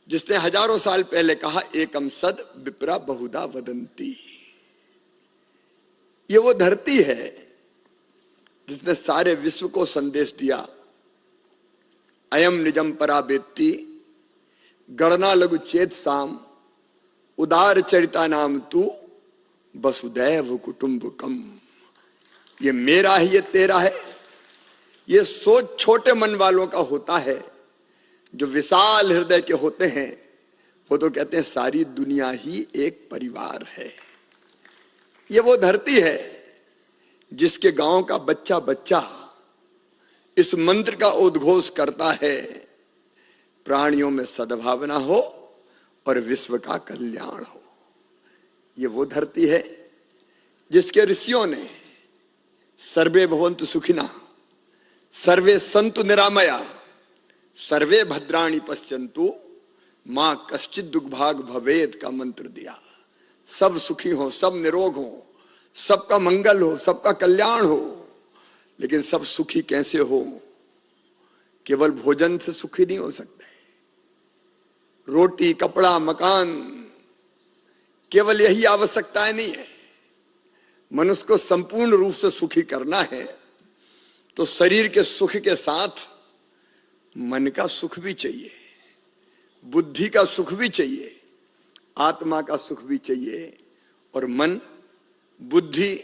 जिसने हजारों साल पहले कहा, एकम सद विप्रा बहुधा वदंती। ये वो धरती है जिसने सारे विश्व को संदेश दिया, अयम निजम परा वेत्ति गणना लघु चेत साम उदार चरिता नाम तू वसुदैव कुटुंबकम। ये मेरा है, ये तेरा है। ये सोच छोटे मन वालों का होता है। जो विशाल हृदय के होते हैं वो तो कहते हैं सारी दुनिया ही एक परिवार है। ये वो धरती है जिसके गांव का बच्चा बच्चा इस मंत्र का उद्घोष करता है, प्राणियों में सद्भावना हो और विश्व का कल्याण हो। ये वो धरती है जिसके ऋषियों ने सर्वे भवन्तु सुखिनः, सर्वे सन्तु निरामया, सर्वे भद्राणि पश्यन्तु मां कश्चित् दुर्भाग भवेत् का मंत्र दिया। सब सुखी हो, सब निरोग हो, सबका मंगल हो, सबका कल्याण हो। लेकिन सब सुखी कैसे हो? केवल भोजन से सुखी नहीं हो सकते। रोटी, कपड़ा, मकान, केवल यही आवश्यकताएं नहीं है। मनुष्य को संपूर्ण रूप से सुखी करना है तो शरीर के सुख के साथ मन का सुख भी चाहिए, बुद्धि का सुख भी चाहिए, आत्मा का सुख भी चाहिए। और मन, बुद्धि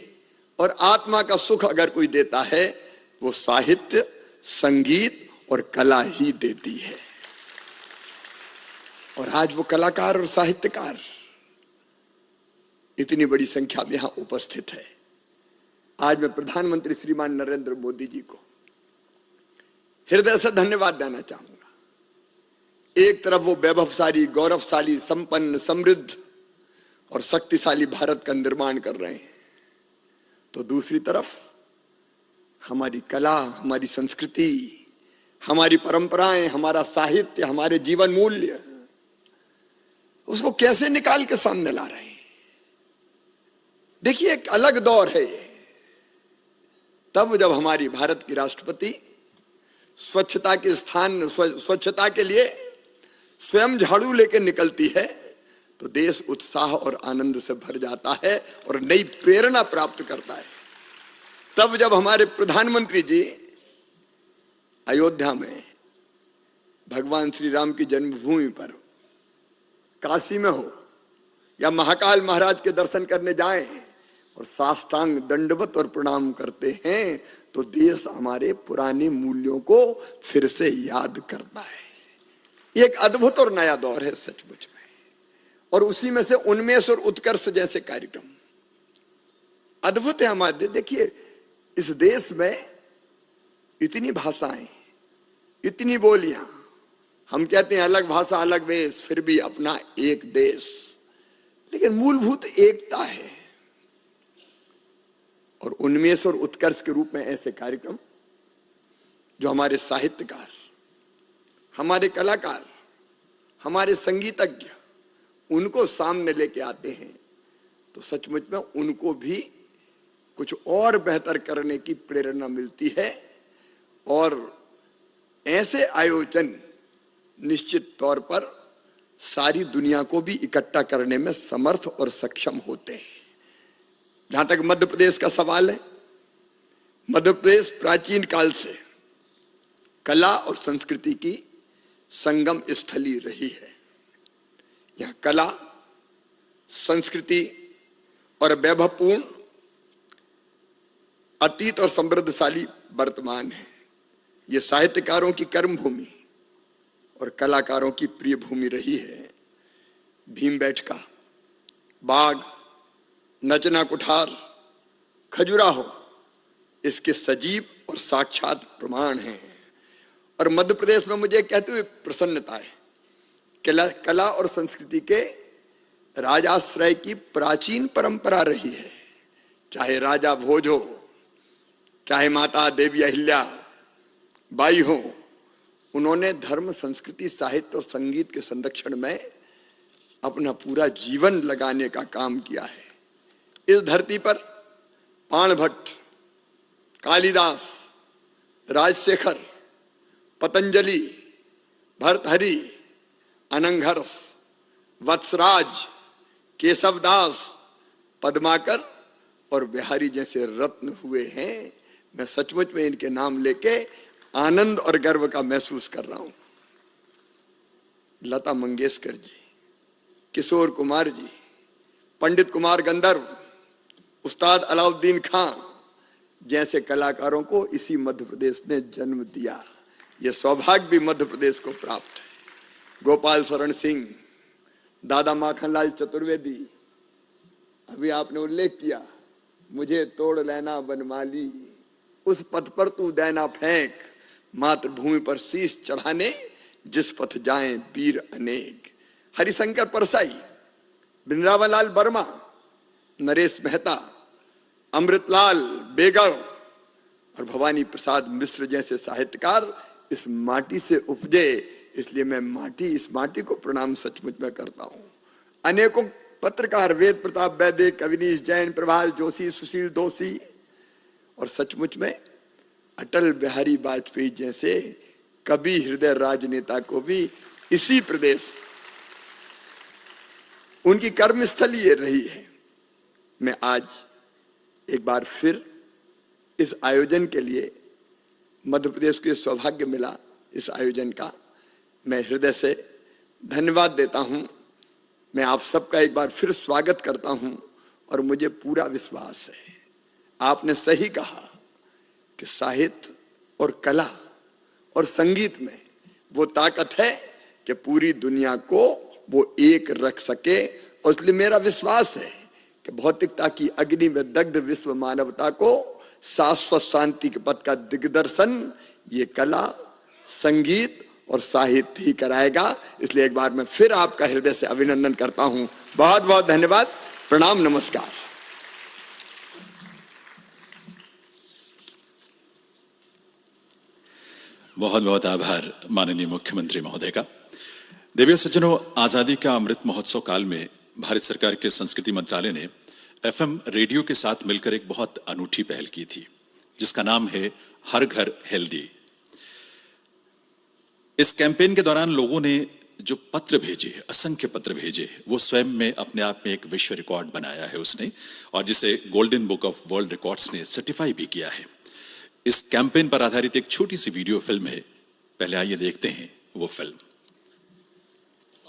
और आत्मा का सुख अगर कोई देता है वो साहित्य, संगीत और कला ही देती है। और आज वो कलाकार और साहित्यकार इतनी बड़ी संख्या में यहां उपस्थित है। आज मैं प्रधानमंत्री श्रीमान नरेंद्र मोदी जी को हृदय से धन्यवाद देना चाहूंगा। एक तरफ वो वैभवशाली, गौरवशाली, संपन्न, समृद्ध और शक्तिशाली भारत का निर्माण कर रहे हैं, तो दूसरी तरफ हमारी कला, हमारी संस्कृति, हमारी परंपराएं, हमारा साहित्य, हमारे जीवन मूल्य, उसको कैसे निकाल के सामने ला रहे हैं। देखिए, एक अलग दौर है ये। तब जब हमारी भारत की राष्ट्रपति स्वच्छता के स्थान, स्वच्छता के लिए स्वयं झाड़ू लेकर निकलती है तो देश उत्साह और आनंद से भर जाता है और नई प्रेरणा प्राप्त करता है। तब जब हमारे प्रधानमंत्री जी अयोध्या में भगवान श्री राम की जन्मभूमि पर, काशी में हो या महाकाल महाराज के दर्शन करने जाएं और साष्टांग दंडवत और प्रणाम करते हैं तो देश हमारे पुराने मूल्यों को फिर से याद करता है। एक अद्भुत और नया दौर है सचमुच में, और उसी में से उन्मेष और उत्कर्ष जैसे कार्यक्रम अद्भुत है हमारे। देखिए, इस देश में इतनी भाषाएं, इतनी बोलियां, हम कहते हैं अलग भाषा अलग वेश, फिर भी अपना एक देश, लेकिन मूलभूत एकता है। और उन्मेष और उत्कर्ष के रूप में ऐसे कार्यक्रम जो हमारे साहित्यकार, हमारे कलाकार, हमारे संगीतज्ञ उनको सामने लेके आते हैं तो सचमुच में उनको भी कुछ और बेहतर करने की प्रेरणा मिलती है। और ऐसे आयोजन निश्चित तौर पर सारी दुनिया को भी इकट्ठा करने में समर्थ और सक्षम होते हैं। जहां तक मध्य प्रदेश का सवाल है, मध्य प्रदेश प्राचीन काल से कला और संस्कृति की संगम स्थली रही है। यह कला, संस्कृति और वैभवपूर्ण अतीत और समृद्धशाली वर्तमान है। यह साहित्यकारों की कर्म भूमि और कलाकारों की प्रिय भूमि रही है। भीमबेटका, बाग, नचना कुठार, खजुराहो इसके सजीव और साक्षात प्रमाण हैं। और मध्य प्रदेश में मुझे कहते हुए प्रसन्नता है, कला और संस्कृति के राजाश्रय की प्राचीन परंपरा रही है। चाहे राजा भोज हो, चाहे माता देवी अहिल्या बाई हो, उन्होंने धर्म, संस्कृति, साहित्य और संगीत के संरक्षण में अपना पूरा जीवन लगाने का काम किया है। इस धरती पर पाणभट्ट, कालिदास, राजशेखर, पतंजलि, भर्तहरि, अनंगहर्ष, वत्सराज, केशवदास, पद्माकर और बिहारी जैसे रत्न हुए हैं। मैं सचमुच में इनके नाम लेके आनंद और गर्व का महसूस कर रहा हूं। लता मंगेशकर जी, किशोर कुमार जी, पंडित कुमार गंधर्व, उस्ताद अलाउद्दीन खां जैसे कलाकारों को इसी मध्य प्रदेश ने जन्म दिया। यह सौभाग्य भी मध्य प्रदेश को प्राप्त है। गोपाल शरण सिंह, दादा माखनलाल चतुर्वेदी, अभी आपने उल्लेख किया, मुझे तोड़ लेना बनमाली, उस पथ पर तू देना फेंक, मातृभूमि पर शीश चढ़ाने जिस पथ जाएं वीर अनेक। हरिशंकर परसाई, वृंदावन लाल वर्मा, नरेश मेहता, अमृतलाल बेगड़ और भवानी प्रसाद मिश्र जैसे साहित्यकार इस माटी से उपजे, इसलिए मैं इस माटी को प्रणाम सचमुच में करता हूं। अनेकों पत्रकार, वेद प्रताप वैद्य, कविनीश जैन, प्रभास जोशी, सुशील दोषी और सचमुच में अटल बिहारी वाजपेयी जैसे कवि हृदय राजनेता को भी इसी प्रदेश उनकी कर्मस्थली ये रही है। मैं आज एक बार फिर इस आयोजन के लिए, मध्य प्रदेश को ये सौभाग्य मिला इस आयोजन का, मैं हृदय से धन्यवाद देता हूं। मैं आप सबका एक बार फिर स्वागत करता हूं और मुझे पूरा विश्वास है, आपने सही कहा कि साहित्य और कला और संगीत में वो ताकत है कि पूरी दुनिया को वो एक रख सके। और इसलिए मेरा विश्वास है कि भौतिकता की अग्नि में दग्ध विश्व मानवता को शाश्वत शांति के पथ का दिग्दर्शन ये कला, संगीत और साहित्य ही कराएगा। इसलिए एक बार मैं फिर आपका हृदय से अभिनंदन करता हूं। बहुत बहुत धन्यवाद, प्रणाम, नमस्कार। बहुत बहुत आभार माननीय मुख्यमंत्री महोदय का। देवियों सज्जनों, आजादी का अमृत महोत्सव काल में भारत सरकार के संस्कृति मंत्रालय ने एफएम रेडियो के साथ मिलकर एक बहुत अनूठी पहल की थी, जिसका नाम है हर घर हेल्दी। इस कैंपेन के दौरान लोगों ने जो पत्र भेजे, असंख्य पत्र भेजे, वो स्वयं में अपने आप में एक विश्व रिकॉर्ड बनाया है उसने, और जिसे golden book of world records ने सर्टिफाई भी किया है। इस कैंपेन पर आधारित एक छोटी सी वीडियो फिल्म है, पहले आइए देखते हैं वो फिल्म।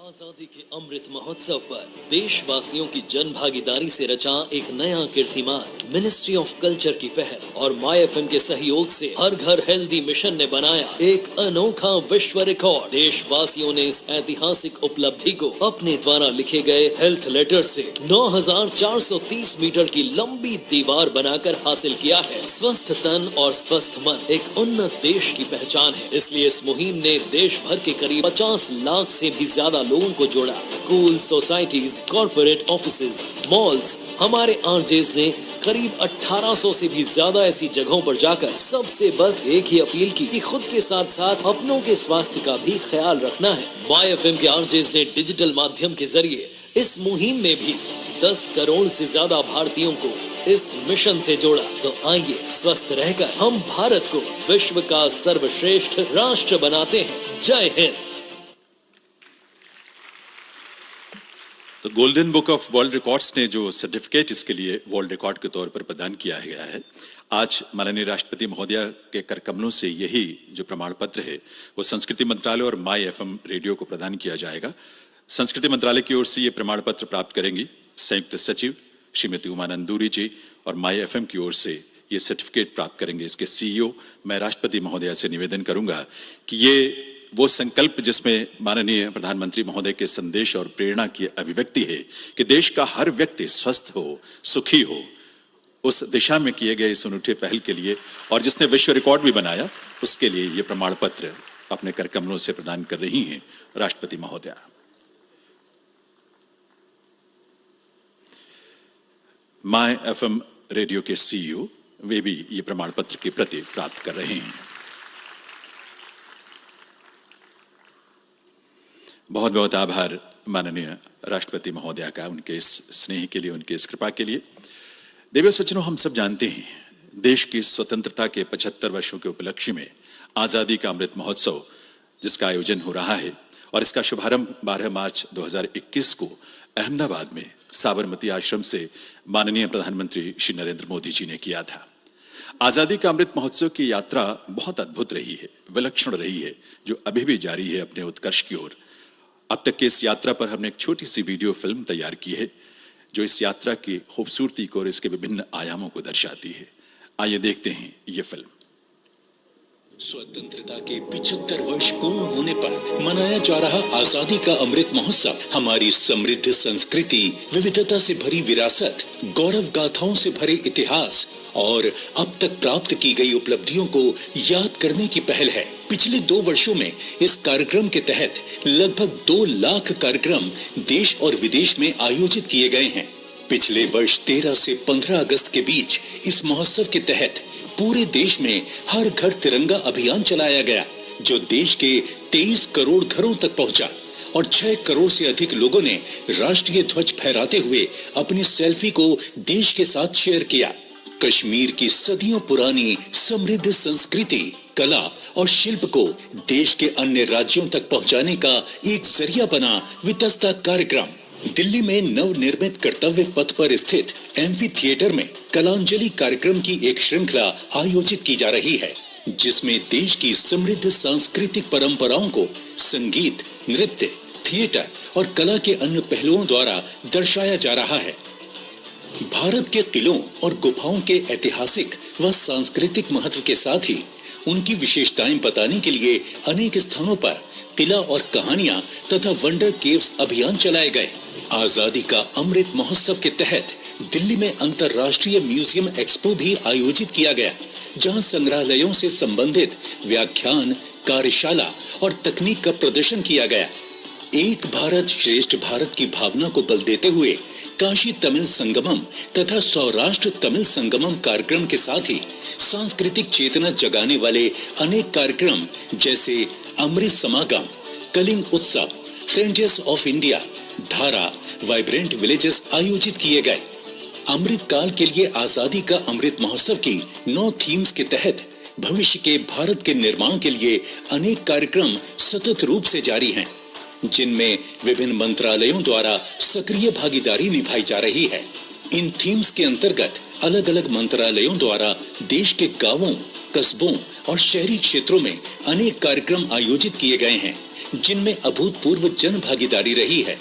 आजादी के अमृत महोत्सव पर देशवासियों की जन भागीदारी से रचा एक नया कीर्तिमान मिनिस्ट्री ऑफ कल्चर की पहल और माय एफएम के सहयोग से हर घर हेल्दी मिशन ने बनाया एक अनोखा विश्व रिकॉर्ड। देशवासियों ने इस ऐतिहासिक उपलब्धि को अपने द्वारा लिखे गए हेल्थ लेटर से 9430 मीटर की लंबी दीवार बनाकर हासिल किया है। स्वस्थ तन और स्वस्थ मन एक उन्नत देश की पहचान है। इसलिए इस मुहिम ने देश भर के करीब 50 लाख से भी ज्यादा लोगों को जोड़ा। School, societies, corporate offices, malls, हमारे आरजेस ने करीब 1800 से भी ज्यादा ऐसी जगहों पर जाकर सबसे बस एक ही अपील की कि खुद के साथ साथ अपनों के स्वास्थ्य का भी ख्याल रखना है। माय एफएम के आरजेस ने डिजिटल माध्यम के जरिए इस मुहिम में भी 10 करोड़ से ज्यादा भारतीयों को इस मिशन से जोड़ा। तो आइए स्वस्थ रहकर हम भारत को विश्व का सर्वश्रेष्ठ राष्ट्र बनाते हैं। जय हिंद। तो golden book of world records ने जो सर्टिफिकेट इसके लिए वर्ल्ड रिकॉर्ड के तौर पर प्रदान किया गया है, आज माननीय राष्ट्रपति महोदया के कर कमलों से यही जो प्रमाण पत्र है वो संस्कृति मंत्रालय और माय एफएम रेडियो को प्रदान किया जाएगा। संस्कृति मंत्रालय की ओर से ये प्रमाण पत्र प्राप्त करेंगी संयुक्त सचिव श्रीमती उमा नंदूरी जी और माय एफएम की ओर से ये सर्टिफिकेट प्राप्त करेंगे इसके सीईओ। मैं राष्ट्रपति महोदया से निवेदन करूंगा कि ये वो संकल्प जिसमें माननीय प्रधानमंत्री महोदय के संदेश और प्रेरणा की अभिव्यक्ति है कि देश का हर व्यक्ति स्वस्थ हो, सुखी हो, उस दिशा में किए गए इस अनूठे पहल के लिए और जिसने विश्व रिकॉर्ड भी बनाया उसके लिए ये प्रमाण पत्र अपने कर कमलों से प्रदान कर रही हैं राष्ट्रपति महोदया। माय एफएम रेडियो के सीईओ वे भी ये प्रमाण पत्र की प्रति प्राप्त कर रहे हैं। बहुत बहुत आभार माननीय राष्ट्रपति महोदया का उनके इस स्नेह के लिए, उनके इस कृपा के लिए। देवियों सज्जनों, हम सब जानते हैं देश की स्वतंत्रता के 75 वर्षों के उपलक्ष्य में आजादी का अमृत महोत्सव जिसका आयोजन हो रहा है और इसका शुभारंभ 12 मार्च 2021 को अहमदाबाद में साबरमती आश्रम से माननीय प्रधानमंत्री श्री नरेंद्र मोदी जी ने किया था। आजादी का अमृत महोत्सव की यात्रा बहुत अद्भुत रही है, विलक्षण रही है, जो अभी भी जारी है अपने उत्कर्ष की ओर। अब तक की इस यात्रा पर हमने एक छोटी सी वीडियो फिल्म तैयार की है जो इस यात्रा की खूबसूरती को और इसके विभिन्न आयामों को दर्शाती है। आइए देखते हैं ये फिल्म। स्वतंत्रता के 75 वर्ष पूर्ण होने पर मनाया जा रहा आजादी का अमृत महोत्सव हमारी समृद्ध संस्कृति, विविधता से भरी विरासत, गौरव गाथाओं से भरे इतिहास और अब तक प्राप्त की गई उपलब्धियों को याद करने की पहल है। पिछले 2 वर्षों में इस कार्यक्रम के तहत लगभग 2 लाख कार्यक्रम देश और विदेश में आयोजित किए गए हैं। पिछले वर्ष 13 से 15 अगस्त के बीच इस महोत्सव के तहत पूरे देश में हर घर तिरंगा अभियान चलाया गया, जो देश के 23 करोड़ घरों तक पहुंचा और 6 करोड़ से अधिक लोगों ने राष्ट्रीय ध्वज फहराते हुए अपनी सेल्फी को देश के साथ शेयर किया। कश्मीर की सदियों पुरानी समृद्ध संस्कृति, कला और शिल्प को देश के अन्य राज्यों तक पहुंचाने का एक जरिया बना वितस्ता कार्यक्रम। दिल्ली में नवनिर्मित कर्तव्य पथ पर स्थित एम्फी थिएटर में कलांजलि कार्यक्रम की एक श्रृंखला आयोजित की जा रही है, जिसमें देश की समृद्ध सांस्कृतिक परंपराओं को संगीत, नृत्य, थिएटर और कला के अन्य पहलुओं द्वारा दर्शाया जा रहा है। भारत के किलों और गुफाओं के ऐतिहासिक व सांस्कृतिक महत्व के साथ ही उनकी विशेषताएं बताने के लिए अनेक स्थानों पर किला और कहानियां तथा वंडर केव्स अभियान चलाए गए। आजादी का अमृत महोत्सव के तहत दिल्ली में अंतर्राष्ट्रीय म्यूजियम एक्सपो भी आयोजित किया गया, जहां संग्रहालयों से संबंधित व्याख्यान, कार्यशाला और तकनीक का प्रदर्शन किया गया। एक भारत श्रेष्ठ भारत की भावना को बल देते हुए काशी तमिल संगमम तथा सौराष्ट्र तमिल संगमम कार्यक्रम के साथ ही सांस्कृतिक चेतना जगाने वाले अनेक कार्यक्रम जैसे अमृत समागम, कलिंग उत्सव, फ्रेंड्स ऑफ इंडिया, धारा, वाइब्रेंट विलेजेस आयोजित किए गए। अमृत काल के लिए आजादी का अमृत महोत्सव की 9 थीम्स के तहत भविष्य के भारत के निर्माण के लिए अनेक कार्यक्रम सतत रूप से जारी हैं, जिनमें विभिन्न मंत्रालयों द्वारा सक्रिय भागीदारी निभाई जा रही है। इन थीम्स के अंतर्गत अलग अलग मंत्रालयों द्वारा देश के गांवों, कस्बों और शहरी क्षेत्रों में अनेक कार्यक्रम आयोजित किए गए हैं, जिनमें अभूतपूर्व जन भागीदारी रही है।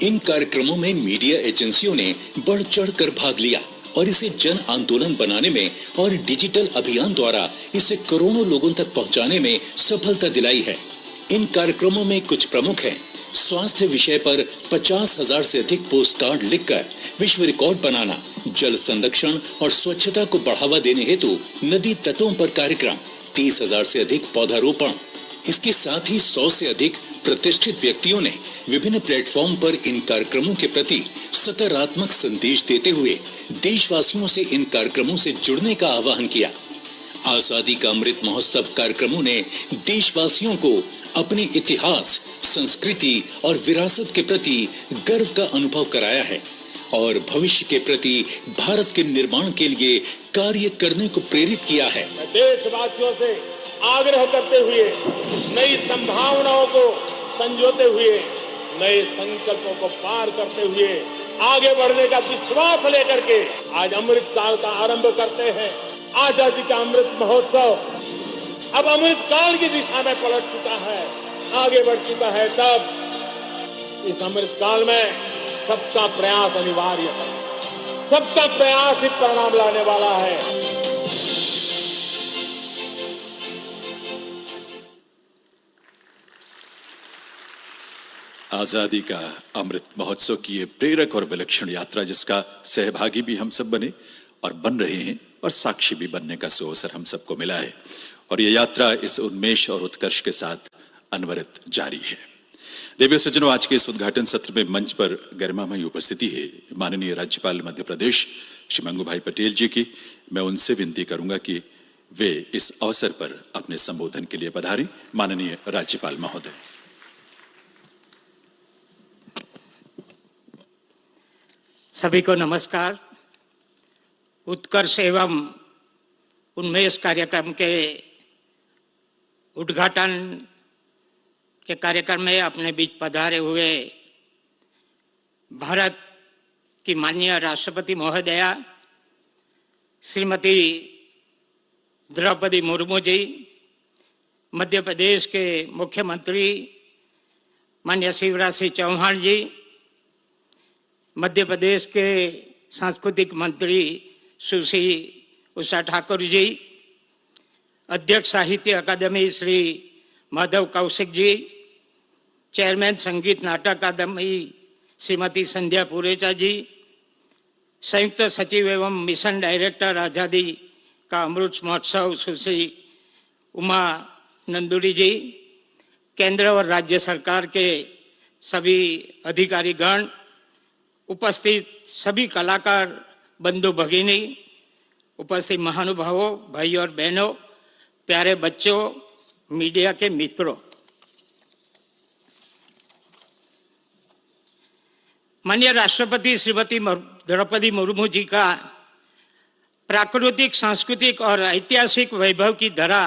इन कार्यक्रमों में मीडिया एजेंसियों ने बढ़ चढ़कर भाग लिया और इसे जन आंदोलन बनाने में और डिजिटल अभियान द्वारा इसे करोड़ों लोगों तक पहुंचाने में सफलता दिलाई है। इन कार्यक्रमों में कुछ प्रमुख हैं: स्वास्थ्य विषय पर 50,000 से अधिक पोस्ट कार्ड लिखकर विश्व रिकॉर्ड बनाना, जल संरक्षण और स्वच्छता को बढ़ावा देने हेतु नदी तटों पर कार्यक्रम, 30,000 से अधिक पौधारोपण। इसके साथ ही 100 से अधिक प्रतिष्ठित व्यक्तियों ने विभिन्न प्लेटफॉर्म पर इन कार्यक्रमों के प्रति सकारात्मक संदेश देते हुए देशवासियों से इन कार्यक्रमों से जुड़ने का आह्वान किया। आजादी का अमृत महोत्सव कार्यक्रमों ने देशवासियों को अपने इतिहास, संस्कृति और विरासत के प्रति गर्व का अनुभव कराया है और भविष्य के प्रति भारत के निर्माण के लिए कार्य करने को प्रेरित किया है। देशवासियों से आग्रह करते हुए नई संभावनाओं को संजोते हुए नए संकल्पों को पार करते हुए आगे बढ़ने का विश्वास लेकर के आज अमृत काल का आरंभ करते हैं। आजादी का अमृत महोत्सव अब अमृत काल की दिशा में पलट चुका है, आगे बढ़ चुका है। तब इस अमृत काल में सबका प्रयास अनिवार्य है, सबका प्रयास ही परिणाम लाने वाला है। आजादी का अमृत महोत्सव की ये प्रेरक और विलक्षण यात्रा, जिसका सहभागी भी हम सब बने और बन रहे हैं और साक्षी भी बनने का अवसर हम सबको मिला है, और ये यात्रा इस उन्मेष और उत्कर्ष के साथ अनवरत जारी है। देवियों सज्जनों, आज के इस उद्घाटन सत्र में मंच पर गरिमामयी उपस्थिति है माननीय राज्यपाल मध्य प्रदेश श्री मंगूभाई पटेल जी की। मैं उनसे विनती करूंगा कि वे इस अवसर पर अपने संबोधन के लिए पधारें। माननीय राज्यपाल महोदय। सभी को नमस्कार। उत्कर्ष एवं उन्मेष कार्यक्रम के उद्घाटन के कार्यक्रम में अपने बीच पधारे हुए भारत की माननीय राष्ट्रपति महोदया श्रीमती द्रौपदी मुर्मू जी, मध्य प्रदेश के मुख्यमंत्री माननीय शिवराज सिंह चौहान जी, मध्य प्रदेश के सांस्कृतिक मंत्री सुश्री उषा ठाकुर जी, अध्यक्ष साहित्य अकादमी श्री माधव कौशिक जी, चेयरमैन संगीत नाटक अकादमी श्रीमती संध्या पुरेचा जी, संयुक्त सचिव एवं मिशन डायरेक्टर आज़ादी का अमृत महोत्सव सुश्री उमा नंदुरी जी, केंद्र और राज्य सरकार के सभी अधिकारीगण, उपस्थित सभी कलाकार बंधु भगिनी, उपस्थित महानुभावों, भाई और बहनों, प्यारे बच्चों, मीडिया के मित्रों, माननीय राष्ट्रपति श्रीमती द्रौपदी मुर्मू जी का प्राकृतिक, सांस्कृतिक और ऐतिहासिक वैभव की धरा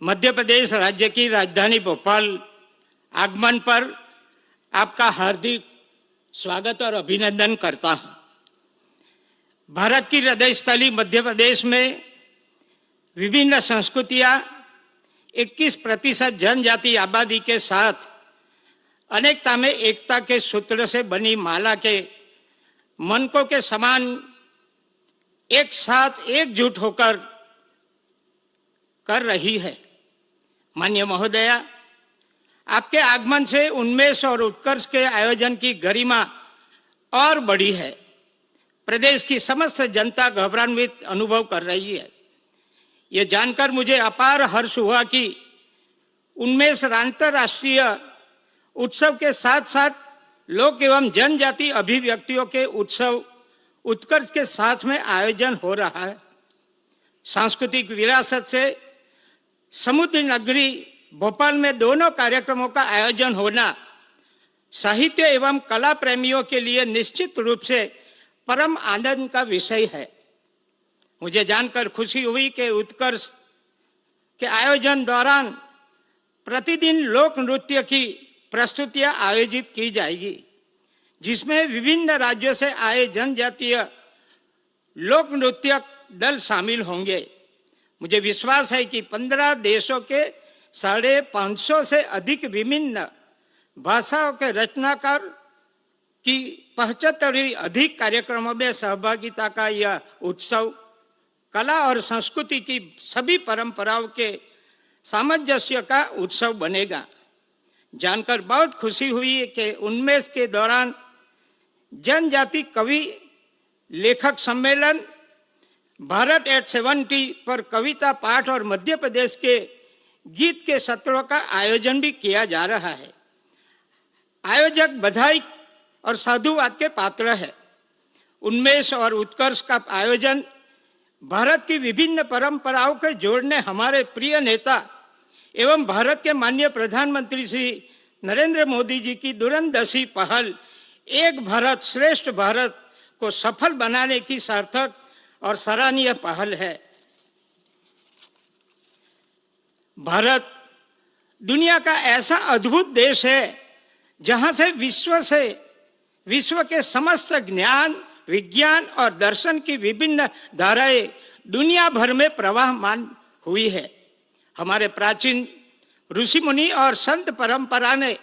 मध्य प्रदेश राज्य की राजधानी भोपाल आगमन पर आपका हार्दिक स्वागत और अभिनंदन करता हूं। भारत की हृदय स्थली मध्य प्रदेश में विभिन्न संस्कृतियां, 21% जनजाति आबादी के साथ अनेकता में एकता के सूत्र से बनी माला के मनकों के समान एक साथ एकजुट होकर कर रही है। माननीय महोदया, आपके आगमन से उन्मेष और उत्कर्ष के आयोजन की गरिमा और बढ़ी है। प्रदेश की समस्त जनता गौरवान्वित अनुभव कर रही है। ये जानकर मुझे अपार हर्ष हुआ कि उन्मेष अंतर्राष्ट्रीय उत्सव के साथ साथ लोक एवं जनजाति अभिव्यक्तियों के उत्सव उत्कर्ष के साथ में आयोजन हो रहा है। सांस्कृतिक विरासत से समुद्र नगरी भोपाल में दोनों कार्यक्रमों का आयोजन होना साहित्य एवं कला प्रेमियों के लिए निश्चित रूप से परम आनंद का विषय है। मुझे जानकर खुशी हुई कि उत्कर्ष के आयोजन दौरान प्रतिदिन लोक नृत्य की प्रस्तुतियां आयोजित की जाएगी, जिसमें विभिन्न राज्यों से आए जनजातीय लोक नृत्य दल शामिल होंगे। मुझे विश्वास है कि 15 देशों के 550 से अधिक विभिन्न भाषाओं के रचनाकार की 75वीं अधिक कार्यक्रमों में सहभागिता का यह उत्सव कला और संस्कृति की सभी परंपराओं के सामंजस्य का उत्सव बनेगा। जानकर बहुत खुशी हुई कि उन्मेष के दौरान जनजाति कवि लेखक सम्मेलन, भारत एट 70 पर कविता पाठ और मध्य प्रदेश के गीत के सत्रों का आयोजन भी किया जा रहा है। आयोजक बधाई और साधुवाद के पात्र है। उन्मेष और उत्कर्ष का आयोजन भारत की विभिन्न परंपराओं को जोड़ने हमारे प्रिय नेता एवं भारत के माननीय प्रधानमंत्री श्री नरेंद्र मोदी जी की दूरंदर्शी पहल एक भारत श्रेष्ठ भारत को सफल बनाने की सार्थक और सराहनीय पहल है। भारत दुनिया का ऐसा अद्भुत देश है जहां से विश्व के समस्त ज्ञान, विज्ञान और दर्शन की विभिन्न धाराएं दुनिया भर में प्रवाहमान हुई है। हमारे प्राचीन ऋषि मुनि और संत परंपरा ने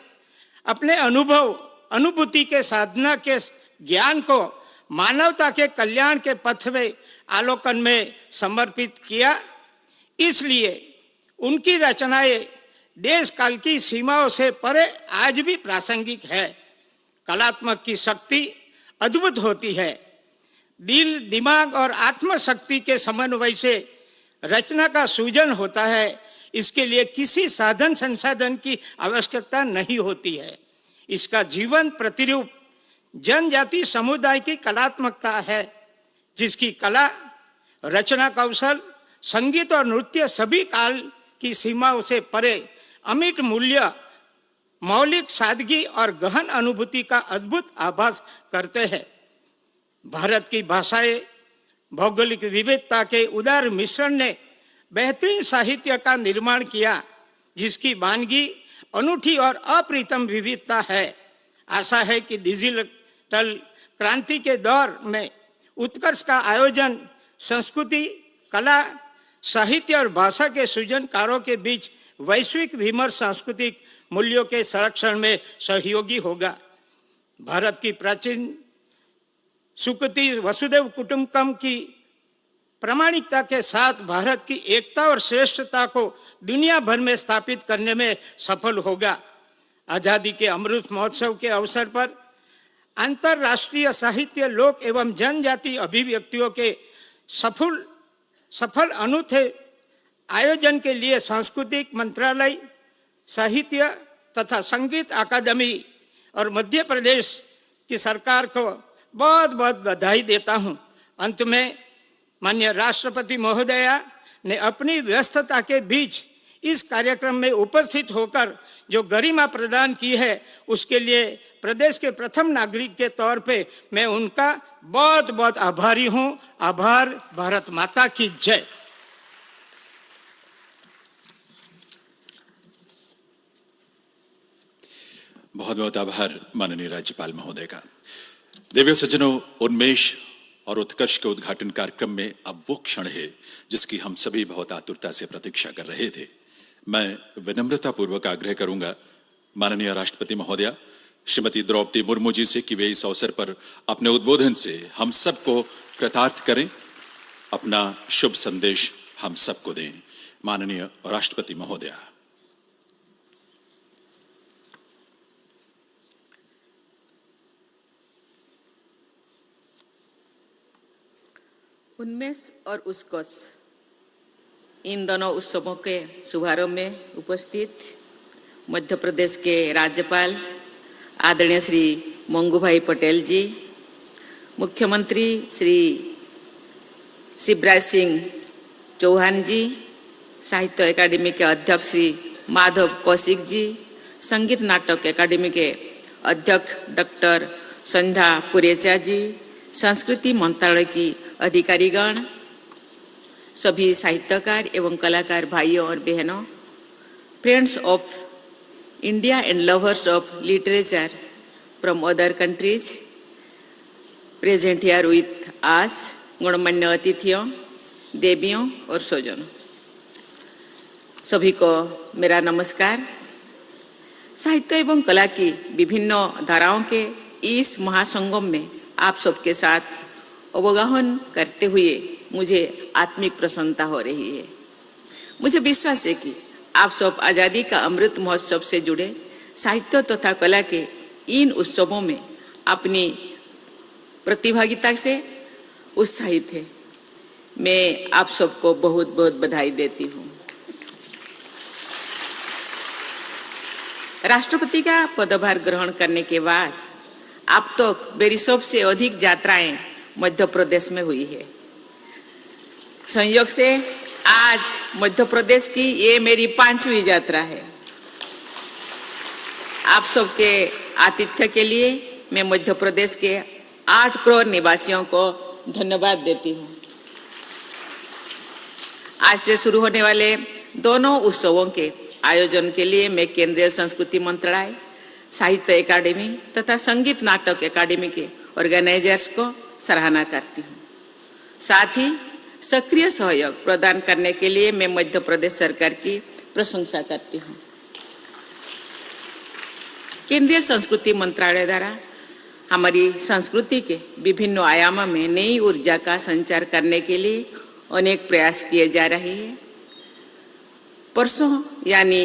अपने अनुभूति के साधना के ज्ञान को मानवता के कल्याण के पथ में आलोकन में समर्पित किया। इसलिए उनकी रचनाएं देश काल की सीमाओं से परे आज भी प्रासंगिक है। कलात्मक की शक्ति अद्भुत होती है। दिल, दिमाग और आत्मशक्ति के समन्वय से रचना का सृजन होता है। इसके लिए किसी साधन संसाधन की आवश्यकता नहीं होती है। इसका जीवन प्रतिरूप जनजाति समुदाय की कलात्मकता है, जिसकी कला, रचना कौशल, संगीत और नृत्य सभी काल की सीमाओं से परे अमिट मूल्य, मौलिक सादगी और गहन अनुभूति का अद्भुत आभास करते हैं। भारत की भाषाएं भौगोलिक विविधता के उदार मिश्रण ने बेहतरीन साहित्य का निर्माण किया, जिसकी वानगी अनूठी और अप्रितम विविधता है। आशा है कि डिजिटल क्रांति के दौर में उत्कर्ष का आयोजन संस्कृति, कला, साहित्य और भाषा के सृजनकारों के बीच वैश्विक विमर्श सांस्कृतिक मूल्यों के संरक्षण में सहयोगी होगा। भारत की प्राचीन सुकृति वसुधैव कुटुंबकम की प्रामाणिकता के साथ भारत की एकता और श्रेष्ठता को दुनिया भर में स्थापित करने में सफल होगा। आजादी के अमृत महोत्सव के अवसर पर अंतर्राष्ट्रीय साहित्य, लोक एवं जनजाति अभिव्यक्तियों के सफल अनूठे आयोजन के लिए सांस्कृतिक मंत्रालय, साहित्य तथा संगीत अकादमी और मध्य प्रदेश की सरकार को बहुत बहुत बधाई देता हूं। अंत में माननीय राष्ट्रपति महोदया ने अपनी व्यस्तता के बीच इस कार्यक्रम में उपस्थित होकर जो गरिमा प्रदान की है, उसके लिए प्रदेश के प्रथम नागरिक के तौर पे मैं उनका बहुत बहुत आभारी हूं। आभार। भारत माता की जय। बहुत बहुत आभार माननीय राज्यपाल महोदय का। देवियों सज्जनों, उन्मेष और उत्कर्ष के उद्घाटन कार्यक्रम में अब वो क्षण है जिसकी हम सभी बहुत आतुरता से प्रतीक्षा कर रहे थे। मैं विनम्रता पूर्वक आग्रह करूंगा माननीय राष्ट्रपति महोदया श्रीमती द्रौपदी मुर्मू जी से कि वे इस अवसर पर अपने उद्बोधन से हम सबको कृतार्थ करें, अपना शुभ संदेश हम सबको दें। माननीय राष्ट्रपति महोदया। उन्मेष और उत्कर्ष, इन दोनों उत्सवों के शुभारंभ में उपस्थित मध्य प्रदेश के राज्यपाल आदरणीय श्री मंगू भाई पटेल जी, मुख्यमंत्री श्री शिवराज सिंह चौहान जी, साहित्य अकादमी के अध्यक्ष श्री माधव कौशिक जी, संगीत नाटक अकादमी के अध्यक्ष डॉक्टर संध्या पुरेचा जी, संस्कृति मंत्रालय की अधिकारीगण, सभी साहित्यकार एवं कलाकार भाइयों और बहनों, friends of India and lovers of literature from other countries present here with us, गणमान्य अतिथियों, देवियों और स्वजनों, सभी को मेरा नमस्कार। साहित्य एवं कला की विभिन्न धाराओं के इस महासंगम में आप सबके साथ अवगाहन करते हुए मुझे आत्मिक प्रसन्नता हो रही है। मुझे विश्वास है कि आप सब आज़ादी का अमृत महोत्सव से जुड़े साहित्य तथा कला के इन उत्सवों में अपनी प्रतिभागिता से उत्साहित है। मैं आप सबको बहुत बहुत बधाई देती हूँ। राष्ट्रपति का पदभार ग्रहण करने के बाद अब तक मेरी सबसे अधिक यात्राएं मध्य प्रदेश में हुई है। संयोग से आज मध्य प्रदेश की ये मेरी 5वीं यात्रा है। आप सबके आतिथ्य के लिए मैं मध्य प्रदेश के 8 करोड़ निवासियों को धन्यवाद देती हूँ। आज से शुरू होने वाले दोनों उत्सवों के आयोजन के लिए मैं केंद्रीय संस्कृति मंत्रालय, साहित्य अकादमी तथा संगीत नाटक अकादमी के ऑर्गेनाइजर्स को सराहना करती हूँ। साथ ही सक्रिय सहयोग प्रदान करने के लिए मैं मध्य प्रदेश सरकार की प्रशंसा करती हूँ। केंद्रीय संस्कृति मंत्रालय द्वारा हमारी संस्कृति के विभिन्न आयामों में नई ऊर्जा का संचार करने के लिए अनेक प्रयास किए जा रहे हैं। परसों यानी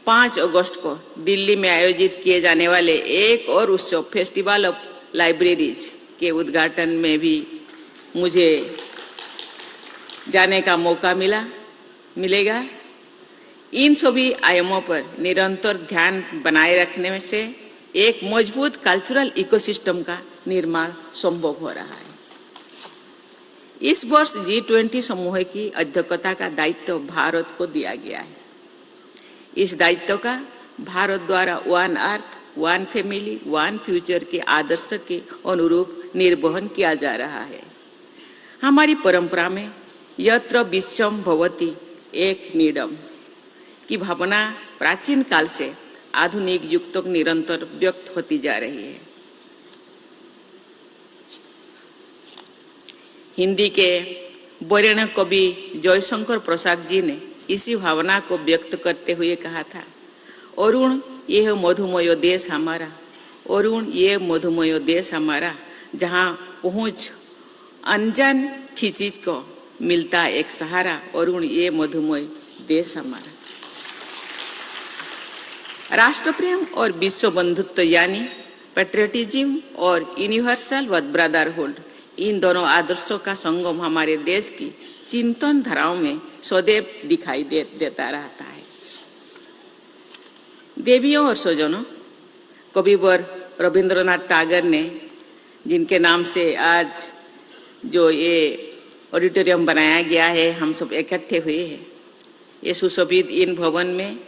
5 अगस्त को दिल्ली में आयोजित किए जाने वाले एक और उत्सव फेस्टिवल ऑफ लाइब्रेरीज के उद्घाटन में भी मुझे जाने का मौका मिलेगा। इन सभी आयामों पर निरंतर ध्यान बनाए रखने में से एक मजबूत कल्चरल इकोसिस्टम का निर्माण संभव हो रहा है। इस वर्ष G20 समूह की अध्यक्षता का दायित्व भारत को दिया गया है। इस दायित्व का भारत द्वारा one earth, one family, one future के आदर्श के अनुरूप निर्वहन किया जा रहा है। हमारी परंपरा में यत्र विश्वम भवति एक नीडम की भावना प्राचीन काल से आधुनिक युग तक निरंतर व्यक्त होती जा रही है। हिंदी के वरेण्य कवि जयशंकर प्रसाद जी ने इसी भावना को व्यक्त करते हुए कहा था, अरुण यह मधुमय देश हमारा, अरुण ये मधुमय देश हमारा, जहाँ पहुँच अनजान खिंचित को मिलता एक सहारा, अरुण ये मधुमय देश हमारा। राष्ट्र प्रेम और विश्व बंधुत्व यानी पैट्रियटिज्म और यूनिवर्सल ब्रदरहुड, इन दोनों आदर्शों का संगम हमारे देश की चिंतन धाराओं में सदैव दिखाई देता रहता है। देवियों और स्वजनों, कविवर रविंद्रनाथ टैगोर ने, जिनके नाम से आज जो ये ऑडिटोरियम बनाया गया है, हम सब इकट्ठे हुए हैं, ये सुशोभित इन भवन में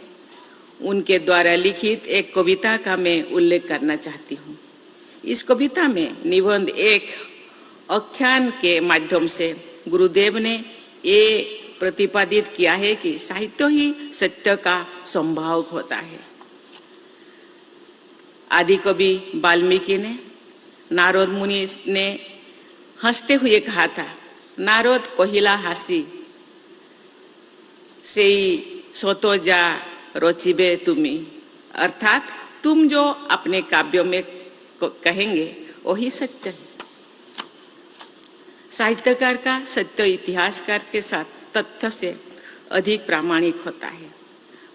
उनके द्वारा लिखित एक कविता का मैं उल्लेख करना चाहती हूँ। इस कविता में निबंध एक आख्यान के माध्यम से गुरुदेव ने ये प्रतिपादित किया है कि साहित्य ही सत्य का संभावक होता है। आदि कवि वाल्मीकि ने नारद मुनि ने हंसते हुए कहा था, नारद कहिला हासी सेई सोतो जा रोचिबे तुमी, अर्थात तुम जो अपने काव्यों में कहेंगे वही सत्य है। साहित्यकार का सत्य इतिहासकार के साथ तथ्य से अधिक प्रामाणिक होता है।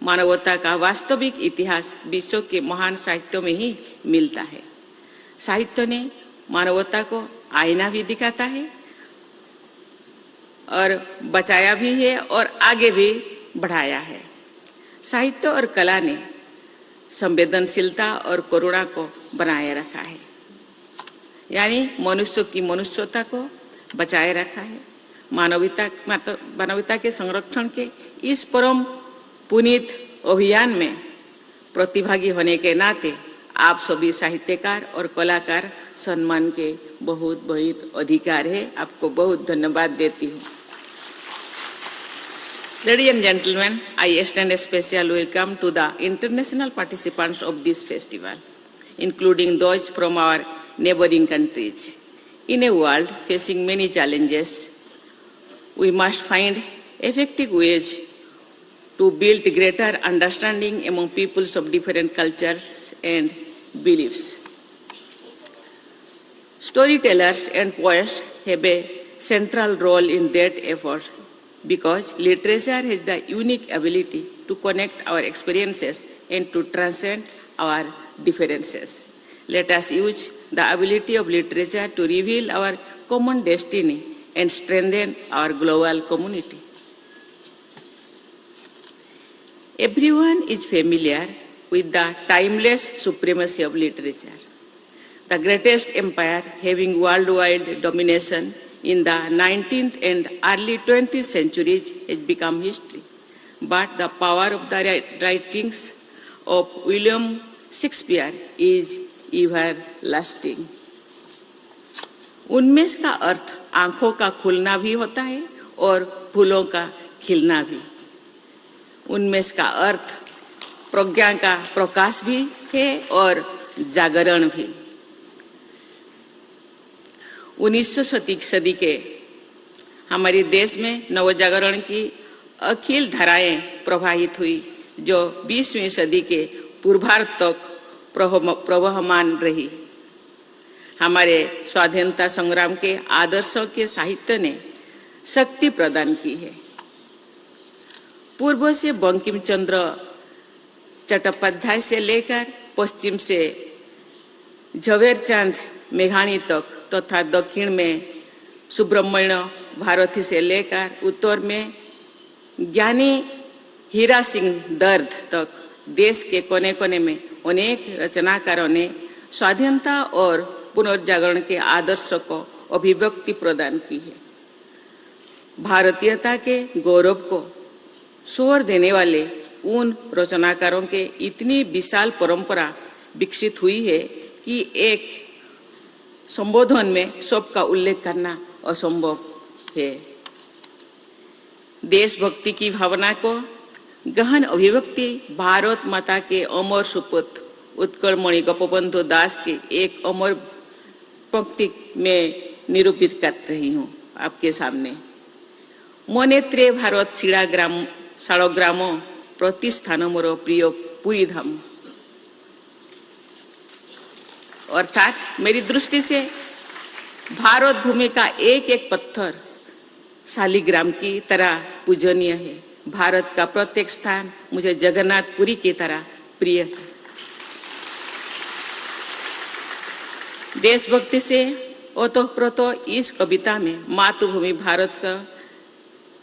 मानवता का वास्तविक इतिहास विश्व के महान साहित्यों में ही मिलता है। साहित्य ने मानवता को आईना भी दिखाता है और बचाया भी है और आगे भी बढ़ाया है। साहित्य और कला ने संवेदनशीलता और करुणा को बनाए रखा है, यानी मनुष्य की मनुष्यता को बचाए रखा है। मानवता के संरक्षण के इस परम पुनीत अभियान में प्रतिभागी होने के नाते आप सभी साहित्यकार और कलाकार सम्मान के बहुत बहुत अधिकार है। आपको बहुत धन्यवाद देती हूँ। Ladies and gentlemen, I extend a special welcome to the international participants of this festival, including those from our neighboring countries. In a world facing many challenges, we must find effective ways to build greater understanding among peoples of different cultures and beliefs. Storytellers and poets have a central role in that effort because literature has the unique ability to connect our experiences and to transcend our differences. Let us use the ability of literature to reveal our common destiny and strengthen our global community. Everyone is familiar with the timeless supremacy of literature. The greatest empire having worldwide domination in the 19th and early 20th centuries has become history. But the power of the writings of William Shakespeare is everlasting. उन्मेष का अर्थ आंखों का खुलना भी होता है और फूलों का खिलना भी। उन्मेष का अर्थ प्रज्ञा का प्रकाश भी है और जागरण भी। 19वीं सदी के हमारे देश में नवजागरण की अखिल धाराएं प्रवाहित हुई जो 20वीं सदी के पूर्वार्ध तक प्रवहमान रही। हमारे स्वाधीनता संग्राम के आदर्शों के साहित्य ने शक्ति प्रदान की है। पूर्व से बंकिम चंद्र चट्टोपाध्याय से लेकर पश्चिम से झवेरचंद मेघानी तक तथा दक्षिण में सुब्रमण्य भारती से लेकर उत्तर में ज्ञानी हीरा सिंह दर्द तक देश के कोने कोने में अनेक रचनाकारों ने स्वाधीनता और पुनर्जागरण के आदर्श को अभिव्यक्ति प्रदान की है। भारतीयता के गौरव को स्वर देने वाले उन रचनाकारों के इतनी विशाल परंपरा विकसित हुई है कि एक संबोधन में सबका उल्लेख करना असंभव है। देशभक्ति की भावना को गहन अभिव्यक्ति भारत माता के अमर सुपुत्र उत्कलमणि गोपबंधु दास के एक अमर पंक्ति में निरूपित कर रही हूँ आपके सामने। मनेत्रे भारत शालग्राम प्रतिष्ठान मोर प्रिय पुरी धाम। अर्थात मेरी दृष्टि से भारत भूमि का एक एक पत्थर शालिग्राम की तरह पूजनीय है। भारत का प्रत्येक स्थान मुझे जगन्नाथपुरी की तरह प्रिय है। देशभक्ति से ओतप्रोतो इस कविता में मातृभूमि भारत का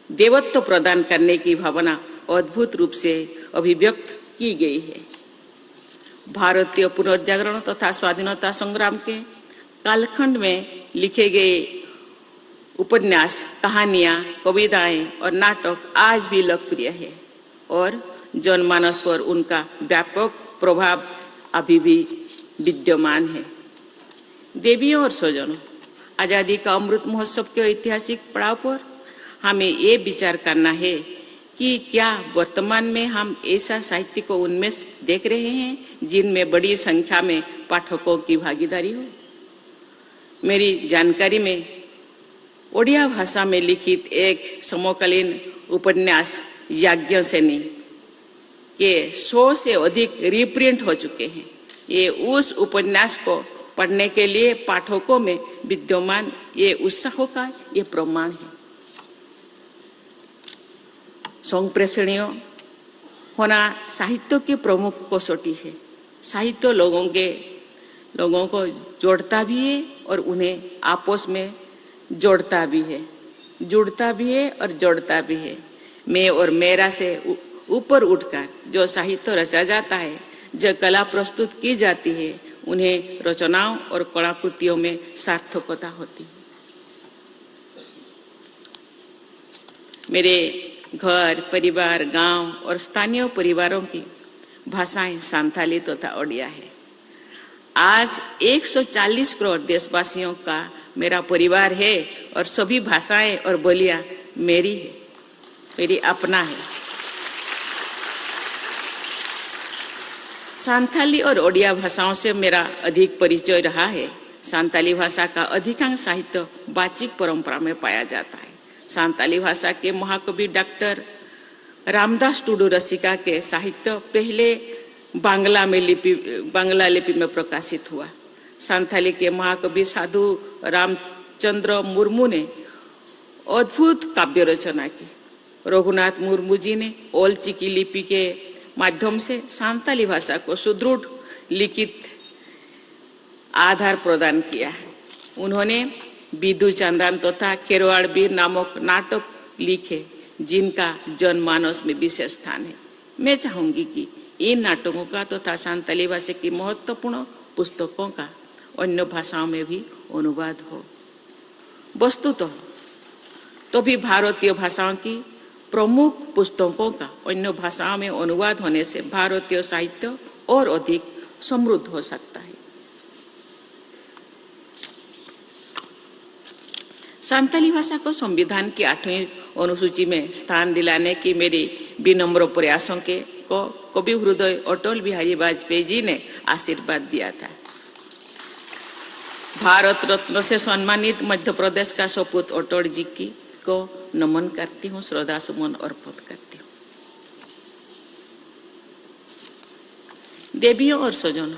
देवत्व प्रदान करने की भावना अद्भुत रूप से अभिव्यक्त की गई है। भारतीय पुनर्जागरण तथा स्वाधीनता संग्राम के कालखंड में लिखे गए उपन्यास, कहानियाँ, कविताएं और नाटक आज भी लोकप्रिय है और जनमानस पर उनका व्यापक प्रभाव अभी भी विद्यमान है। देवियों और स्वजनों, आज़ादी का अमृत महोत्सव के ऐतिहासिक पड़ाव पर हमें ये विचार करना है कि क्या वर्तमान में हम ऐसा साहित्य को उन्मेष देख रहे हैं जिनमें बड़ी संख्या में पाठकों की भागीदारी हो। मेरी जानकारी में ओडिया भाषा में लिखित एक समकालीन उपन्यास याज्ञसेनी के 100 से अधिक रीप्रिंट हो चुके हैं। ये उस उपन्यास को पढ़ने के लिए पाठकों में विद्यमान ये उत्साह का ये प्रमाण है। संप्रेषणीय होना साहित्य की प्रमुख कसौटी है। साहित्य लोगों को जोड़ता भी है और उन्हें आपस में जोड़ता भी है, जुड़ता भी है और जोड़ता भी है। मैं और मेरा से ऊपर उठकर जो साहित्य रचा जाता है, जो कला प्रस्तुत की जाती है, उन्हें रचनाओं और कलाकृतियों में सार्थकता होती है। मेरे घर, परिवार, गांव और स्थानीय परिवारों की भाषाएं संथाली तथा ओडिया है। आज 140 करोड़ देशवासियों का मेरा परिवार है और सभी भाषाएं और बोलियां मेरी है, मेरी अपना है। संथाली और ओडिया भाषाओं से मेरा अधिक परिचय रहा है। संथाली भाषा का अधिकांश साहित्य वाचिक परंपरा में पाया जाता है। संथाली भाषा के महाकवि डॉक्टर रामदास टुडू रसिका के साहित्य पहले बांग्ला लिपि में प्रकाशित हुआ। संथाली के महाकवि साधु रामचंद्र मुर्मू ने अद्भुत काव्य रचना की। रघुनाथ मुर्मू जी ने ओल चिकी लिपि के माध्यम से संथाली भाषा को सुदृढ़ लिखित आधार प्रदान किया। उन्होंने बिदु चंद्रन तथा खेरवाड़ वीर नामक नाटक लिखे जिनका जनमानस में विशेष स्थान है। मैं चाहूंगी कि इन नाटकों का तथा संथाली भाषा की महत्वपूर्ण पुस्तकों का अन्य भाषाओं में भी अनुवाद हो। वस्तुतः तो भी भारतीय भाषाओं की प्रमुख पुस्तकों का अन्य भाषाओं में अनुवाद होने से भारतीय साहित्य और अधिक समृद्ध हो सकता है। संथाली भाषा को संविधान की 8वीं अनुसूची में स्थान दिलाने की मेरी विनम्र प्रयासों को कवि हृदय अटल बिहारी वाजपेयी जी ने आशीर्वाद दिया था। भारत रत्न से सम्मानित मध्य प्रदेश का सपूत अटल जी को नमन करती हूँ, श्रद्धा सुमन अर्पित करती हूँ। देवियों और स्वजनों,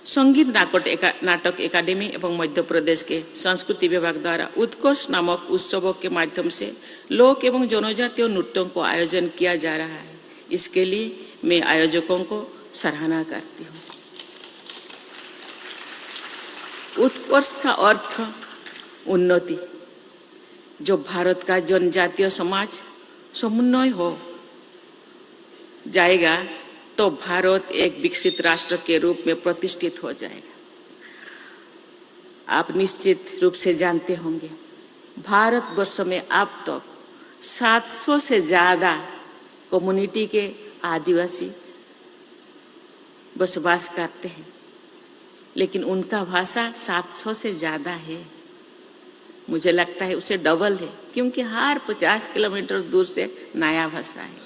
संगीत नाटक एकेडमी एवं मध्य प्रदेश के संस्कृति विभाग द्वारा उत्कर्ष नामक उत्सवों के माध्यम से लोक एवं जनजातीय नृत्यों को आयोजन किया जा रहा है। इसके लिए मैं आयोजकों को सराहना करती हूँ। उत्कर्ष का अर्थ उन्नति। जो भारत का जनजातीय समाज समुन्नय हो जाएगा तो भारत एक विकसित राष्ट्र के रूप में प्रतिष्ठित हो जाएगा। आप निश्चित रूप से जानते होंगे भारतवर्ष में अब तक 700 से ज़्यादा कम्युनिटी के आदिवासी बसवास करते हैं, लेकिन उनका भाषा 700 से ज़्यादा है। मुझे लगता है उसे डबल है, क्योंकि हर 50 किलोमीटर दूर से नया भाषा है।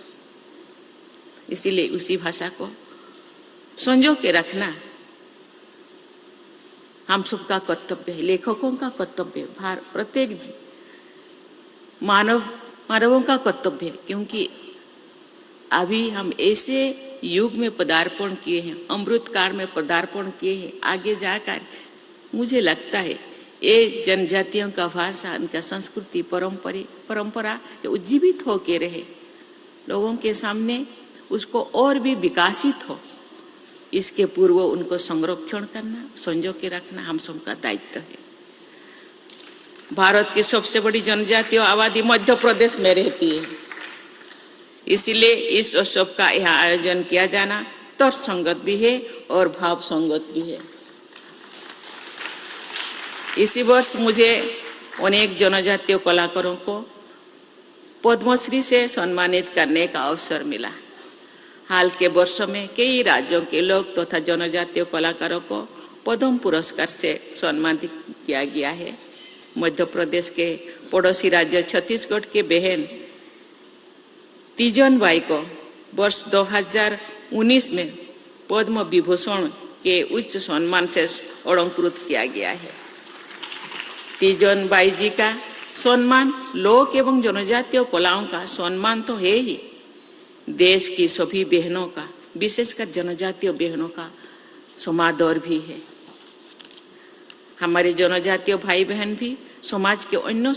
इसीलिए उसी भाषा को संजो के रखना हम सबका कर्तव्य है, लेखकों का कर्तव्य है, प्रत्येक मानवों का कर्तव्य है। क्योंकि अभी हम ऐसे युग में पदार्पण किए हैं, अमृत काल में पदार्पण किए हैं। आगे जाकर मुझे लगता है ये जनजातियों का भाषा, उनका संस्कृति परंपरा जो उज्जीवित होके रहे, लोगों के सामने उसको और भी विकासित हो, इसके पूर्व उनको संरक्षण करना, संजो के रखना हम सबका दायित्व है। भारत की सबसे बड़ी जनजातीय आबादी मध्य प्रदेश में रहती है, इसीलिए इस उत्सव का यहाँ आयोजन किया जाना तर्कसंगत भी है और भाव संगत भी है। इसी वर्ष मुझे अनेक जनजातीय कलाकारों को पद्मश्री से सम्मानित करने का अवसर मिला। हाल के वर्षों में कई राज्यों के लोग तथा जनजातीय कलाकारों को पद्म पुरस्कार से सम्मानित किया गया है। मध्य प्रदेश के पड़ोसी राज्य छत्तीसगढ़ के बहन तीजन बाई को वर्ष 2019 में पद्म विभूषण के उच्च सम्मान से अलंकृत किया गया है। तीजन बाई जी का सम्मान लोक एवं जनजातीय कलाओं का सम्मान तो है ही, देश की सभी बहनों का, विशेषकर जनजातीय बहनों का समादर भी है। हमारे जनजातीय भाई बहन भी समाज के अन्य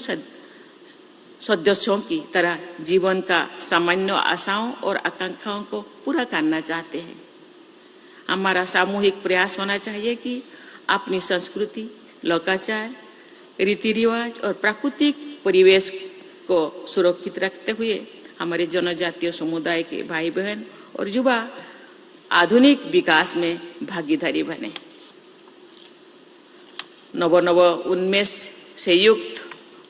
सदस्यों की तरह जीवन का सामान्य आशाओं और आकांक्षाओं को पूरा करना चाहते हैं। हमारा सामूहिक प्रयास होना चाहिए कि अपनी संस्कृति, लोकाचार, रीति रिवाज और प्राकृतिक परिवेश को सुरक्षित रखते हुए हमारे जनजातीय समुदाय के भाई बहन और युवा आधुनिक विकास में भागीदारी बने। नव उन्मेष से युक्त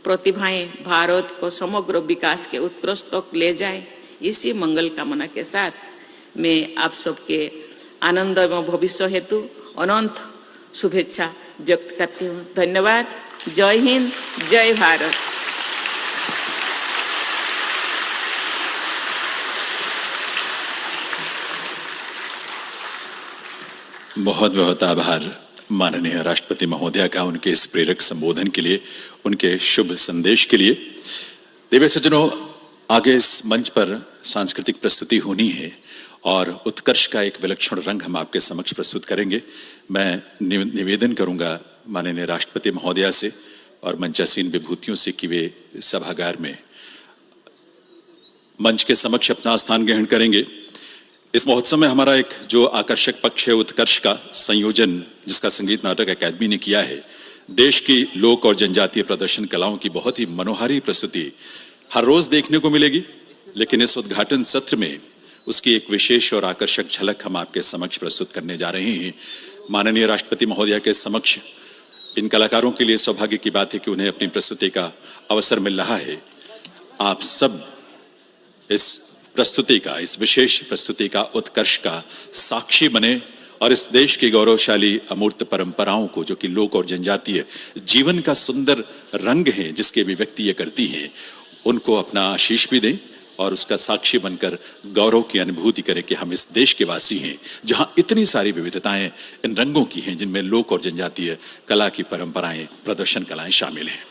प्रतिभाएं भारत को समग्र विकास के उत्कृष्ट तक ले जाएं, इसी मंगल कामना के साथ मैं आप सबके आनंदमय भविष्य हेतु अनंत शुभेच्छा व्यक्त करती हूँ। धन्यवाद। जय हिंद, जय भारत। बहुत बहुत आभार माननीय राष्ट्रपति महोदया का उनके इस प्रेरक संबोधन के लिए, उनके शुभ संदेश के लिए। देवी सज्जनों, आगे इस मंच पर सांस्कृतिक प्रस्तुति होनी है और उत्कर्ष का एक विलक्षण रंग हम आपके समक्ष प्रस्तुत करेंगे। मैं निवेदन करूंगा माननीय राष्ट्रपति महोदया से और मंचासीन विभूतियों से कि वे सभागार में मंच के समक्ष अपना स्थान ग्रहण करेंगे। इस महोत्सव में हमारा एक जो आकर्षक पक्ष है उत्कर्ष का संयोजन जिसका संगीत नाटक अकादमी ने किया है। देश की लोक और जनजातीय प्रदर्शन कलाओं की बहुत ही मनोहारी प्रस्तुति हर रोज देखने को मिलेगी, लेकिन इस उद्घाटन सत्र में उसकी एक विशेष और आकर्षक झलक हम आपके समक्ष प्रस्तुत करने जा रहे हैं। माननीय राष्ट्रपति महोदया के समक्ष इन कलाकारों के लिए सौभाग्य की बात है कि उन्हें अपनी प्रस्तुति का अवसर मिल रहा है। आप सब इस प्रस्तुति का, इस विशेष प्रस्तुति का, उत्कर्ष का साक्षी बने और इस देश की गौरवशाली अमूर्त परंपराओं को, जो कि लोक और जनजातीय जीवन का सुंदर रंग है जिसकी अभिव्यक्ति ये करती हैं, उनको अपना आशीष भी दें और उसका साक्षी बनकर गौरव की अनुभूति करें कि हम इस देश के वासी हैं जहां इतनी सारी विविधताएं इन रंगों की हैं, जिनमें लोक और जनजातीय कला की परंपराएं, प्रदर्शन कलाएं शामिल हैं।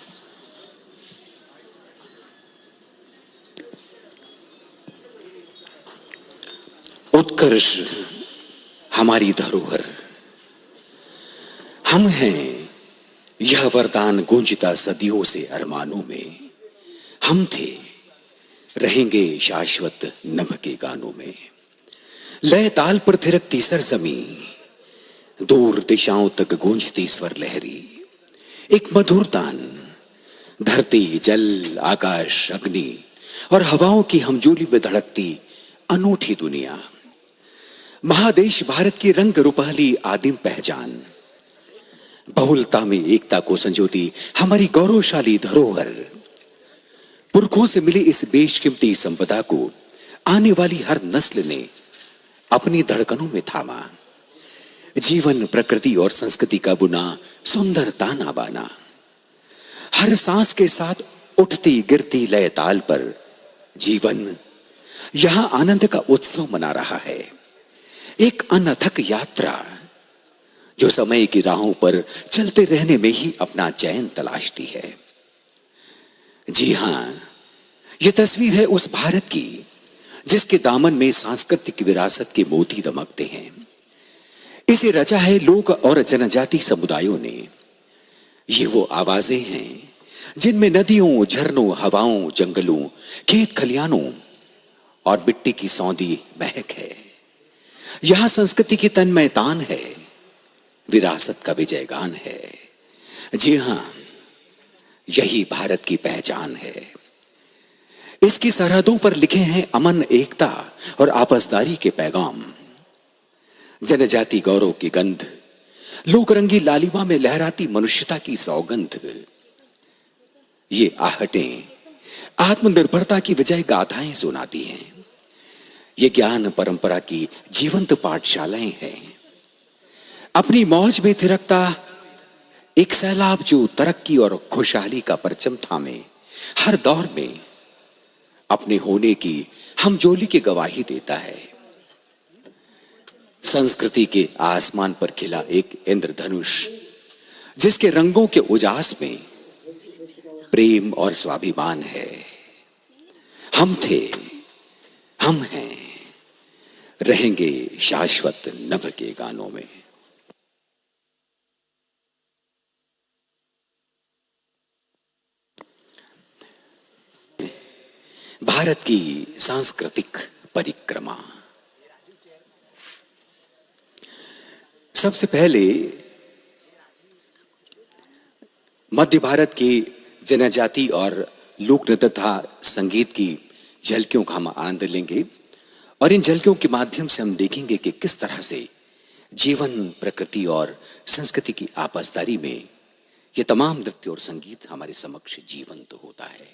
उत्कर्ष हमारी धरोहर, हम हैं यह वरदान गूंजता सदियों से अरमानों में। हम थे, रहेंगे शाश्वत नभ के गानों में। लय ताल पर थिरकती सरजमी, दूर दिशाओं तक गूंजती स्वर लहरी। एक मधुर तान, धरती, जल, आकाश, अग्नि और हवाओं की हमजोली में धड़कती अनूठी दुनिया। महादेश भारत की रंग रूपहली आदिम पहचान, बहुलता में एकता को संजोती हमारी गौरवशाली धरोहर। पुरखों से मिली इस बेशकीमती संपदा को आने वाली हर नस्ल ने अपनी धड़कनों में थामा। जीवन, प्रकृति और संस्कृति का बुना सुंदर ताना बाना। हर सांस के साथ उठती गिरती लय ताल पर जीवन यहां आनंद का उत्सव मना रहा है। एक अनथक यात्रा जो समय की राहों पर चलते रहने में ही अपना चैन तलाशती है। जी हां, यह तस्वीर है उस भारत की जिसके दामन में सांस्कृतिक विरासत के मोती दमकते हैं। इसे रचा है लोक और जनजाति समुदायों ने। ये वो आवाजें हैं जिनमें नदियों, झरनों, हवाओं, जंगलों, खेत खलियानों और मिट्टी की सौंधी महक है। यहां संस्कृति की तन्मय तान है, विरासत का विजय गान है। जी हां, यही भारत की पहचान है। इसकी सरहदों पर लिखे हैं अमन, एकता और आपसदारी के पैगाम। जनजाति गौरव की गंध, लोकरंगी लालिमा में लहराती मनुष्यता की सौगंध। ये आहटें आत्मनिर्भरता की विजय गाथाएं सुनाती हैं। ये ज्ञान परंपरा की जीवंत पाठशालाएं हैं। अपनी मौज में थिरकता एक सैलाब जो तरक्की और खुशहाली का परचम थामे हर दौर में अपने होने की हमजोली की गवाही देता है। संस्कृति के आसमान पर खिला एक इंद्रधनुष जिसके रंगों के उजास में प्रेम और स्वाभिमान है। हम थे, हम हैं, रहेंगे शाश्वत नभ के गानों में। भारत की सांस्कृतिक परिक्रमा। सबसे पहले मध्य भारत की जनजाति और लोक नृत्य तथा संगीत की झलकियों का हम आनंद लेंगे और इन झलकियों के माध्यम से हम देखेंगे कि किस तरह से जीवन, प्रकृति और संस्कृति की आपसदारी में ये तमाम नृत्य और संगीत हमारे समक्ष जीवंत होता है।